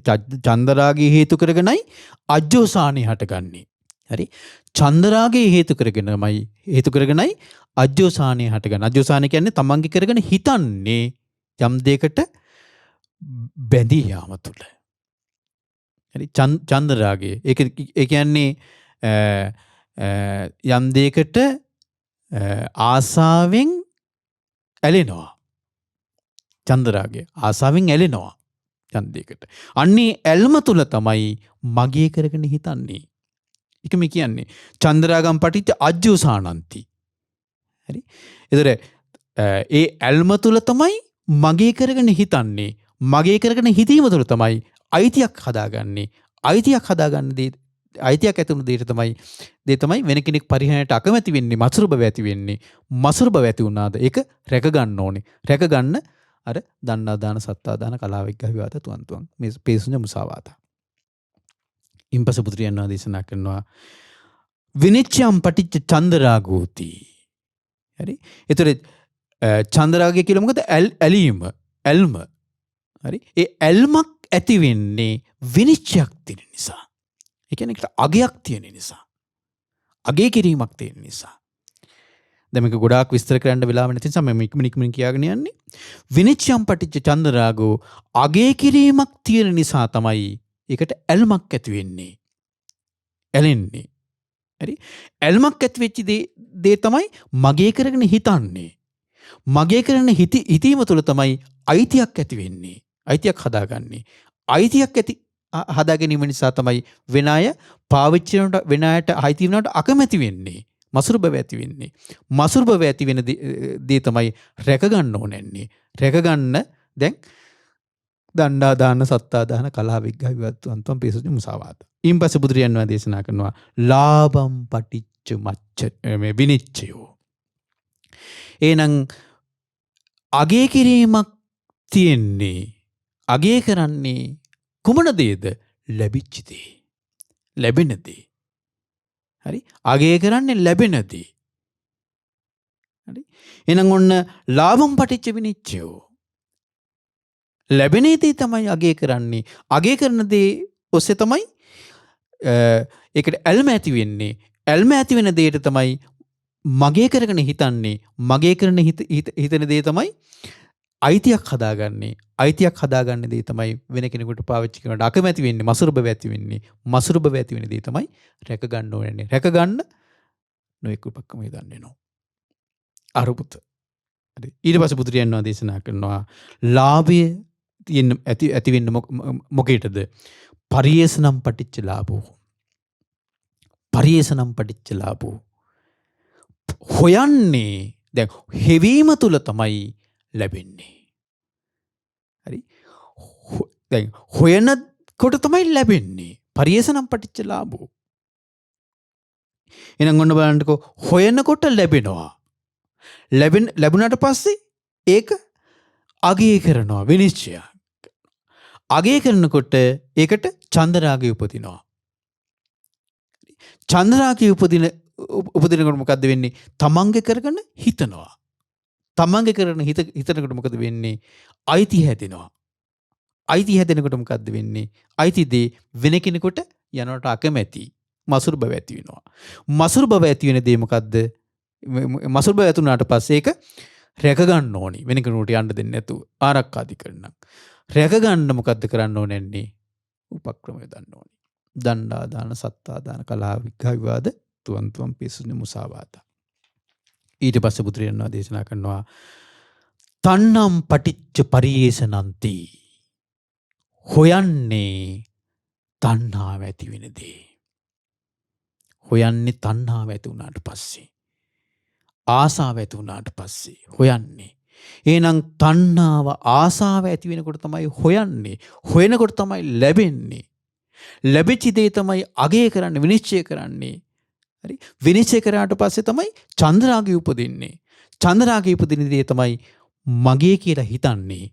[SPEAKER 1] චන්දරාගය හේතු කරගෙනයි අජ්ජෝසානිය හටගන්නේ. හරි. චන්දරාගය හේතු කරගෙනයි අජ්ජෝසානය හටගන්න. අජ්ජෝසානය කියන්නේ තමන්ගේ කරගෙන හිතන්නේ යම් දෙයකට බැඳී යාම තුළ. හරි. චන්දරාගය. ඒ කියන්නේ යම් දෙයකට ආසාවෙන් ඇලෙනවා. චන්දරාගය ආසාවෙන් ඇලෙනවා යම් දෙයකට. අන්නේ ඇල්ම තුළ තමයි මගේ කරගෙන හිතන්නේ. එක මේ කියන්නේ චන්දරාගම් පටිච්ච අජ්ජෝසානන්ති. හරි. එතකොට ඒ ඇල්ම තුළ තමයි මගේ කරගෙන හිතන්නේ. මගේ කරගෙන හිතීම තුළ තමයි අයිතියක් හදාගන්නේ. අයිතියක් හදාගන්න දේ අයිතියක් ඇතිවුණු දේ තමයි වෙන කෙනෙක් පරිහරණයට අකමැති වෙන්නේ, මසුරු බව ඇති වෙන්නේ. මසුරු බව ඇති වුණාද ඒක රැක ගන්න ඕනේ. රැක ගන්න අර දන්නා දාන සත්තා දාන කලාවිග්ගහ විවාද තුන් මේ පේසුඤ්ඤ මුසාවාදා. ඉන්පස බුදුරජාණන් වහන්සේ දේශනා කරනවා විනිච්ඡයම් පටිච්ච චන්දරාගෝති. හරි. ඒතර චන්දරාගය කියලා මොකද? ඇලීම, ඇල්ම. හරි. ඒ ඇල්මක් ඇති වෙන්නේ විනිශ්චයක් තියෙන නිසා. ඒ කියන්නේ ඒකට අගයක් තියෙන නිසා. අගය කිරීමක් තියෙන නිසා. දැන් මේක ගොඩාක් විස්තර කරන්න වෙලාව නැති නිසා මම ඉක්මනින් කියාගෙන යන්නේ. විනිච්ඡයම් පටිච්ච චන්දරාගෝ අගය කිරීමක් තියෙන නිසා තමයි ඒකට ඇල්මක් ඇති වෙන්නේ. ඇලෙන්නේ. හරි. ඇල්මක් ඇති වෙච්ච දේ තමයි මගේ කරගෙන හිතන්නේ. මගේ කරගෙන හිතීම තුළ තමයි අයිතියක් ඇති වෙන්නේ. අයිතියක් හදාගන්නේ. අයිතියක් හදා ගැනීම නිසා තමයි වෙන අය පාවිච්චි කරනට වෙන අයට අයිති වෙනවට අකමැති වෙන්නේ. මසුරු බව ඇති වෙන්නේ. මසුරු බව ඇති වෙන දේ තමයි රැක ගන්න ඕනෙන්නේ. රැක ගන්න දැන් දණ්ඩා දාන සත්තා දාන කලාවිග්ගහ විවත්වන්තම් පේසුඤ්ඤ මුසාවාද. ඊම්පස්සේ බුදුරජාණන් වහන්සේ දේශනා කරනවා ලාභම් පටිච්ච මච්ච මේ විනිච්ඡයෝ. එහෙනම් අගය කිරීමක් තියෙන්නේ අගය කරන්නේ කුමන දේද? ලැබිච්ච දේ. ලැබෙන දේ. හරි. අගය කරන්නේ ලැබෙන දේ. හරි. එහෙනම් ඔන්න ලාභම් පටිච්ච විනිච්ඡයෝ. ලැබෙන දේ තමයි අගය කරන්නේ. අගය කරන දේ ඔස්සේ තමයි ඒකට ඇල්ම ඇති වෙන්නේ. ඇල්ම ඇති වෙන දෙයට තමයි මගේ කරගෙන හිතන්නේ. මගේ කරන හිතන දේ තමයි අයිතියක් හදාගන්නේ. අයිතියක් හදාගන්න දේ තමයි වෙන කෙනෙකුට පාවිච්චි කරනට අකමැති වෙන්නේ. මසුරු බව ඇති වෙන්නේ. මසුරු බව ඇති වෙන දේ තමයි රැක ගන්න ඕනේ. රැක ගන්න නොඑක උපක්‍රම යොදන්න වෙනවා. අරුපුත. හරි. ඊට පස්සේ බුදුරජාණන් වහන්සේ දේශනා කරනවා ලාභය ඇති වෙන්න මොකේටද? පරියේසනම් පටිච්ච ලාභෝ. පරියේසනම් පටිච්ච ලාභෝ. හොයන්නේ දැන් හෙවීම තුල තමයි ලැබෙන්නේ. හරි. දැන් හොයනකොට තමයි ලැබෙන්නේ. පරියේසනම් පටිච්ච ලාභෝ. එහෙනම් ඔන්න බලන්නකෝ හොයනකොට ලැබෙනවා. ලැබුණාට පස්සේ ඒක අගය කරනවා විනිශ්චය. අගය කරනකොට ඒකට චන්දරාගය උපදිනවා. චන්දරාගය උපදිනකොට මොකද්ද වෙන්නේ? තමන්ගේ කරගෙන හිතනවා. තමන්ගේ කරගෙන හිතනකොට මොකද වෙන්නේ? අයිතිය හැදෙනවා. අයිතිය හැදෙනකොට මොකද්ද වෙන්නේ? අයිතිදී වෙන කෙනෙකුට යනවට අකමැති. මසුරු බව ඇති වෙනවා. මසුරු බව ඇති වෙන දේ මොකද්ද? මසුරු බව ඇති වුණාට පස්සේ ඒක රැක ගන්න ඕනි. වෙන කෙනෙකුට යන්න දෙන්නේ නැතුව ආරක්ෂාධිකරණ. රැක ගන්න මොකද්ද කරන්න ඕනේ? උපක්‍රම යොදන්න ඕනි. දණ්ඩා දාන සත්තා දාන කලාවිග්ගහ විවාද තුන් පේසුඤ්ඤ මුසාවාද. ඊට පස්සේ බුදුරජාණන් වහන්සේ දේශනා කරනවා තණ්හම් පටිච්ච පරියේසනන්ති. හොයන්නේ තණ්හාව ඇති වෙන දේ. හොයන්නේ තණ්හාව ඇති වුණාට පස්සේ. ආසාව ඇති වුණාට පස්සේ හොයන්නේ. එහෙනම් තණ්හාව ආසාව ඇති වෙනකොට තමයි හොයන්නේ. හොයනකොට තමයි ලැබෙන්නේ. ලැබිච්ච දේ තමයි අගය කරන්නේ, විනිශ්චය කරන්නේ. හරි. විනිශ්චය කරාට පස්සේ තමයි චන්දරාගය උපදින්නේ. චන්දරාගය උපදින දේ තමයි මගේ කියලා හිතන්නේ.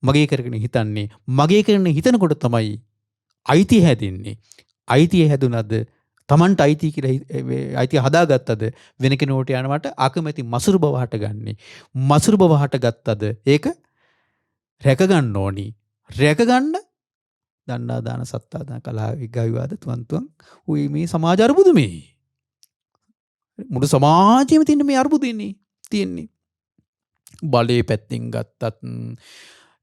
[SPEAKER 1] මගේ කරගෙන හිතන්නේ. මගේ කරගෙන හිතනකොට තමයි අයිතිය හැදෙන්නේ. අයිතිය හැදුනද තමන්ට අයිතිය කියලා අයිතිය හදාගත්තද වෙන කෙනෙකුට යනවට අකමැති මසුරු බව හටගන්නේ. මසුරු බව හටගත්තද ඒක රැක ගන්න ඕනි. රැක ගන්න දණ්ඩා දාන සත්තා දාන කලහ විග්ඝා විවාද තුවන් උයි මේ සමාජ අරුබුද මේ. මුළු සමාජෙම තියෙන මේ අරුබුදන්නේ තියෙන්නේ. බලේ පැත්තෙන් ගත්තත්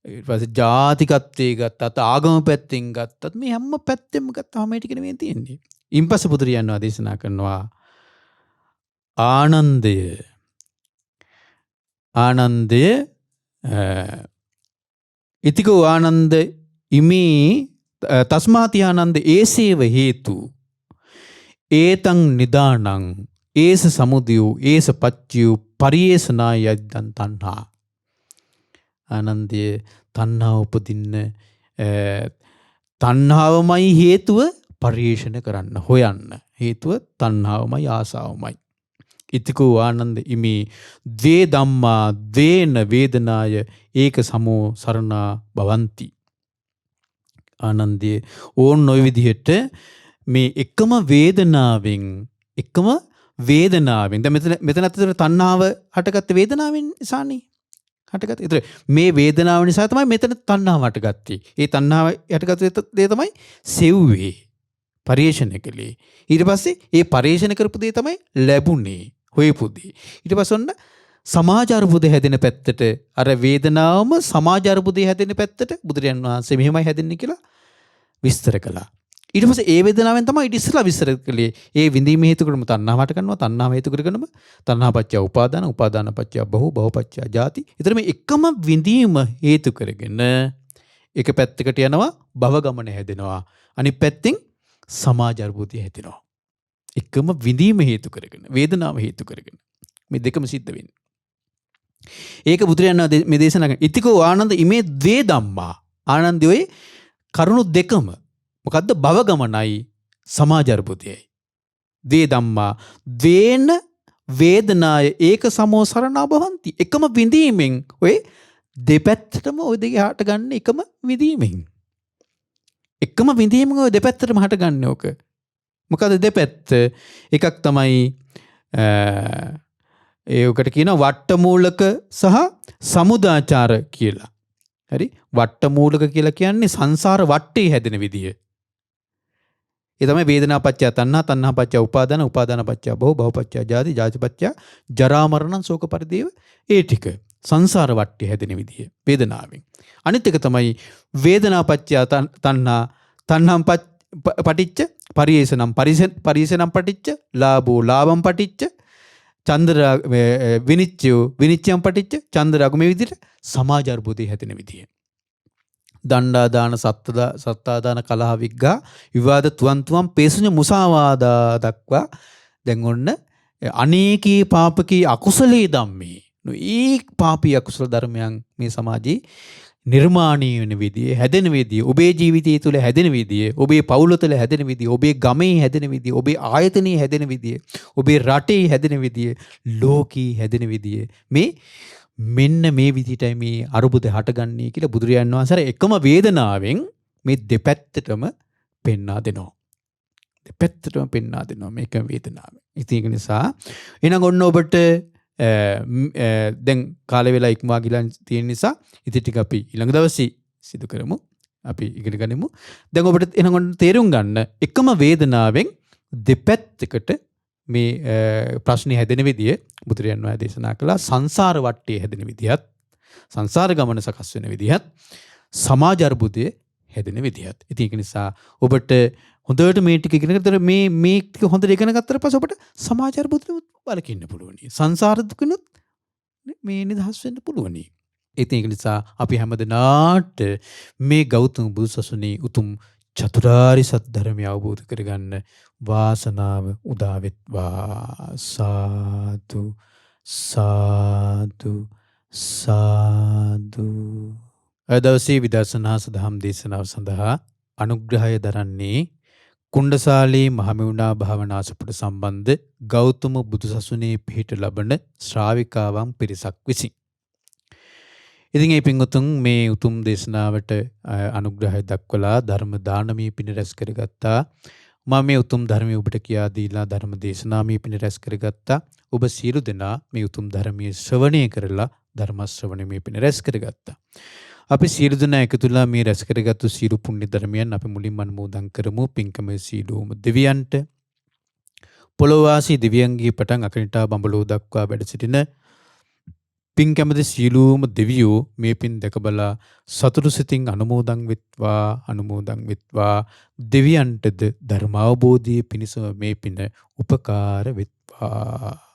[SPEAKER 1] ඊට පස්සේ ජාතිකත්වයේ ගත්තත් ආගම පැත්තෙන් ගත්තත් මේ හැම පැත්තෙම ගත්තාම මේ ටික නෙමෙයි තියෙන්නේ. ඊපස්සේ බුදුරජාණන් වහන්සේ දේශනා කරනවා ආනන්දය ඉතිකෝ ආනන්ද ඉමේ තස්මාති ආනන්ද ඒසේව හේතු ඒතං නිදානං ඒස සමුදයෝ ඒස පච්චයෝ පරියේසනා යද්දන් තණ්හා. ආනන්දය තණ්හාව උපදින්න තණ්හාවමයි හේතුව පරිේෂණ කරන්න හොයන්න. හේතුව තණ්හාවමයි ආසාවමයි. ඉතිකෝ ආනන්ද ඉමේ ද්වේ ධම්මා ද්වේන වේදනාය ඒක සමෝ සරණා භවಂತಿ. ආනන්දයේ ඕන් ඔය විදිහට මේ එකම වේදනාවෙන් දැන් මෙතන අතට තණ්හාව හටගත්තේ වේදනාවෙන් නිසානේ. හටගත්තේ. ඒතර මේ වේදනාව නිසා තමයි මෙතන තණ්හාව හටගත්තේ. ඒ තණ්හාව හටගත්ත දේ තමයි සෙව්වේ. පරිේෂණ කළේ. ඊට පස්සේ ඒ පරිේෂණ කරපු දේ තමයි ලැබුණේ. හොයපු දේ. ඊට පස්සේ ඔන්න සමාජ අරුබුද හැදෙන පැත්තට අර වේදනාවම සමාජ අරුබුදේ හැදෙන පැත්තට බුදුරජාණන් වහන්සේ මෙහෙමයි හැදෙන්නේ කියලා විස්තර කළා. ඊට පස්සේ ඒ වේදනාවෙන් තමයි ඊට ඉස්සෙල්ලා විස්තර කළේ. ඒ විඳීම හේතු කරගෙන තණ්හාවට කරනවා. තණ්හාව හේතු කරගෙනම තණ්හාපච්චය උපාදාන, උපාදානපච්චය බහුපච්චය ජාති. ඊතර මේ එකම විඳීම හේතු කරගෙන එක පැත්තකට යනවා භව ගමන හැදෙනවා. අනිත් පැත්තෙන් සමාජ අරුබුදය හැදෙනවා. එකම විඳීම හේතු කරගෙන, වේදනාව හේතු කරගෙන මේ දෙකම සිද්ධ වෙන්නේ. ඒක බුදුරජාණන් වහන්සේ මේ දේශනා කරන ඉතිකෝ ආනන්ද ඉමේ ද්වේ ධම්මා. ආනන්දය ඔය කරුණු දෙකම මොකද්ද? භව ගමනයි සමාජ අරුබුදයයි. ද්වේ ධම්මා ද්වේන වේදනාය ඒක සමෝ සරණා භවಂತಿ. එකම විඳීමෙන් ඔය දෙපැත්තටම ඔය දෙක හට ගන්න එකම විඳීමෙන්. එකම විඳීමෙන් ඔය දෙපැත්තටම හට ගන්න ඕක. මොකද දෙපැත්ත එකක් තමයි ඒකට කියනවා වට්ටමූලක සහ සමුදාචාර කියලා. හරි? වට්ටමූලක කියලා කියන්නේ සංසාර වට්ටේ හැදෙන විදිය. ඒ තමයි වේදනාපච්චය තණ්හා, තණ්හාපච්චය උපාදාන, උපාදානපච්චය භවපච්චය ජාති, ජාතිපච්චය ජරා මරණ ශෝක පරිදේව. ඒ ටික සංසාර වට්ටේ හැදෙන විදිය වේදනාවෙන්. අනිත් එක තමයි වේදනාපච්චය තණ්හා, තණ්හාම් පටිච්ච පරියේසනම් පරියේසනම් පටිච්ච ලාභෝ ලාභම් පටිච්ච චන්ද්‍රා විනිච්ඡයම් පටිච්ච චන්ද්‍රාග මේ විදිහට සමාජ අරුබුදේ හැදෙන විදිය. දණ්ඩා දාන සත්තා දාන කලහ විග්ඝා විවාද තුවන් පේසුඤ්ඤ මුසාවාදා දක්වා දැන් ඔන්න අනේකී පාපකී අකුසලේ ධම්මේ ඒ පාපී අකුසල ධර්මයන් මේ සමාජයේ නිර්මාණය වෙන විදිය, හැදෙන විදිය, ඔබේ ජීවිතය තුළ හැදෙන විදිය, ඔබේ පවුල තුළ හැදෙන විදිය, ඔබේ ගමේ හැදෙන විදිය, ඔබේ ආයතනයේ හැදෙන විදිය, ඔබේ රටේ හැදෙන විදිය, ලෝකී හැදෙන විදිය. මෙන්න මේ විදිහටයි මේ අරුබුද හටගන්නේ කියලා බුදුරජාණන් වහන්සේ එකම වේදනාවෙන් මේ දෙපැත්තටම පෙන්වා දෙනවා. දෙපැත්තටම පෙන්වා දෙනවා මේක වේදනාව. ඉතින් ඒක නිසා එහෙනම් ඔන්න ඔබට දැන් කාලේ වෙලා ඉක්මවා ගිලා තියෙන නිසා ඉතින් ටික අපි ඊළඟ දවසේ සිදු කරමු. අපි ඉගෙන ගනිමු. දැන් ඔබට එහෙනම් තේරුම් ගන්න එකම වේදනාවෙන් දෙපැත්තකට මේ ප්‍රශ්නේ හැදෙන විදිය බුදුරජාණන් වහන්සේ දේශනා කළා. සංසාර වට්ටේ හැදෙන විදියත්, සංසාර ගමන සකස් වෙන විදියත්, සමාජ අරුබුදය හැදෙන විදියත්. ඉතින් ඒක නිසා ඔබට හොඳට මේ ටික ඉගෙන ගත්තට මේ ටික හොඳට ඉගෙන ගත්තට පස්සේ ඔබට සමාජ අරුබුදෙත් බලකින්න පුළුවන්. සංසාර දුකිනුත් මේ නිදහස් වෙන්න පුළුවන්. ඉතින් ඒක නිසා අපි හැමදෙනාට මේ ගෞතම බුදුසසුනේ උතුම් චතුරාර්ය සත්‍ය ධර්මය අවබෝධ කරගන්න වාසනාව උදා වෙත්වා. සාදු සාදු සාදු. අද දවසේ විදර්ශනා සදහම් දේශනාව සඳහා අනුග්‍රහය දරන්නේ කුණ්ඩසාලී මහමෙවුනා භාවනාසපුට සම්බන්ධ ගෞතම බුදුසසුනේ පිහිට ලබන ශ්‍රාවිකාවන් පිරිසක් විසින්. ඉතින් මේ පින්වතුන් මේ උතුම් දේශනාවට අනුග්‍රහය දක්වලා ධර්ම දානමය පින රැස් කරගත්තා. මම මේ උතුම් ධර්මය ඔබට කියා දීලා ධර්ම දේශනාමය පින රැස් කරගත්තා. ඔබ සියලු දෙනා මේ උතුම් ධර්මයේ ශ්‍රවණය කරලා ධර්ම ශ්‍රවණමය පින රැස් කරගත්තා. අපි සියලු දෙනා එකතු වෙලා මේ රැස් කරගත්තු සියලු පුණ්‍ය ධර්මයන් අපි මුලින්ම අනුමෝදන් කරමු. පින්කම සියලුම දෙවියන්ට පොළොවාසී දෙවියන්ගේ පටන් අකනිටා බඹලෝ දක්වා වැඩ සිටින පින් කැමති සියලුම දෙවියෝ මේ පින් දැක බලා සතුටු සිතින් අනුමෝදන් වෙත්වා දෙවියන්ටද ධර්ම අවබෝධයේ පිණිසම මේ පින උපකාර වෙත්වා.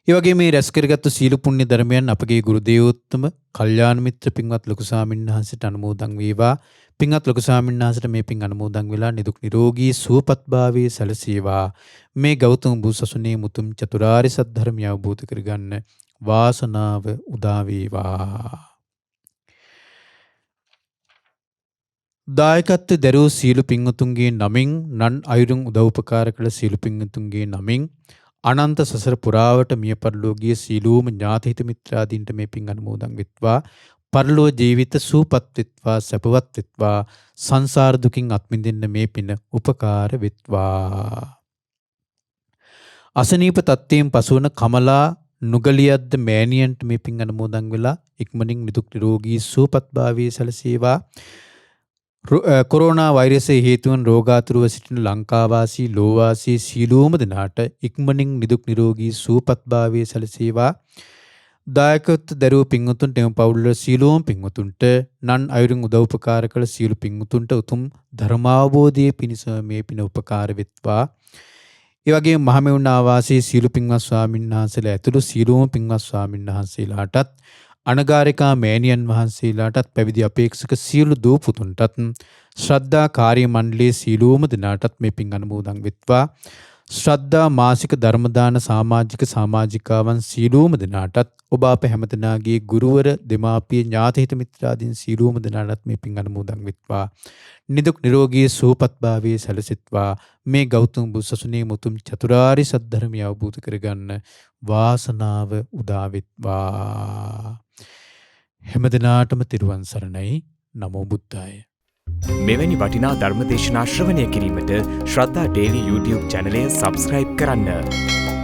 [SPEAKER 1] ඒ වගේ මේ රැස් කරගත්තු සීල පුණ්‍ය ධර්මයන් අපගේ ගුරු දේවෝත්තම කල්යාණ මිත්‍ර පින්වත් ලොකු ස්වාමීන් වහන්සේට අනුමෝදන් වේවා. පින්වත් ලොකු ස්වාමීන් වහන්සේට මේ පින් අනුමෝදන් වෙලා නිදුක් නිරෝගී සුවපත්භාවයේ සැලසේවා. මේ ගෞතම බුදුසසුනේ මුතුම් චතුරාර්ය සත්‍ය ධර්මය අවබෝධ කරගන්න වාසනාව උදා වේවා. දායකත්ව දරූ සීල පින්වතුන්ගේ නමින් නන් අයුරින් උදව්පකාර කළ සීල පින්වතුන්ගේ නමින් අනන්ත සසර පුරාවට මිය පරලෝකීය සීලූම ඥාතිහිත මිත්‍රාදීන්ට මේ පින් අනුමෝදන් වෙත්වා. පරලෝ ජීවිත සූපත් වෙත්වා, සැපවත් වෙත්වා, සංසාර දුකින් අත් මිදෙන්න මේ පින උපකාර වෙත්වා. අසනීප තත්ත්වයෙන් පසුවන කමලා නුගලියද්ද මෑණියන්ට මේ පින් අනුමෝදන් වෙලා ඉක්මනින් නිදුක් නිරෝගී සුවපත්භාවයේ සැලසේවා. කොරෝනා වෛරසයේ හේතුවෙන් රෝගාතුරව සිටින ලංකාවාසී ලෝවාසී සියලුම දෙනාට ඉක්මනින් නිදුක් නිරෝගී සුවපත්භාවයේ සැලසේවා. දායකත්ව දරූ පින්වතුන්ට එම පවුල්වල සියලුම පින්වතුන්ට නන් අයුරින් උදව්පකාර කළ සියලු පින්වතුන්ට උතුම් ධර්මාවබෝධයේ පිණිස මේ පින උපකාර වෙත්වා. ඒ වගේම මහමෙවුනා වාසී සියලු පින්වත් ස්වාමීන් වහන්සේලා ඇතුළු සියලුම පින්වත් ස්වාමීන් වහන්සේලාටත් අනගාരികා මෑණියන් වහන්සේලාටත් පැවිදි අපේක්ෂක සියලු දූ පුතුන්ටත් ශ්‍රද්ධා කාර්ය මණ්ඩලයේ සියලුම දෙනාටත් මේ පින් අනුමෝදන් වෙත්වා. ශ්‍රද්ධා මාසික ධර්මදාන සමාජිකාවන් සියලුම දෙනාටත් ඔබ අප හැමදෙනාගේ ගුරුවර දෙමාපිය ඥාතිහිත මිත්‍රාදීන් සියලුම දෙනාටත් මේ පින් අනුමෝදන් වෙත්වා. නිදුක් නිරෝගී සුවපත්භාවයේ සැලසෙත්වා. මේ ගෞතම බුදුසසුනේ මුතුම් චතුරාර්ය සත්‍ය ධර්මය අවබෝධ කරගන්න වාසනාව උදා වෙත්වා. හැමදෙනාටම තිරුවන් සරණයි. නමෝ බුද්ධාය.
[SPEAKER 2] මෙවැනි වටිනා ධර්මදේශනා ශ්‍රවණය කිරීමට ශ්‍රද්ධා ඩේලි YouTube චැනලය සබ්ස්ක්‍රයිබ් කරන්න.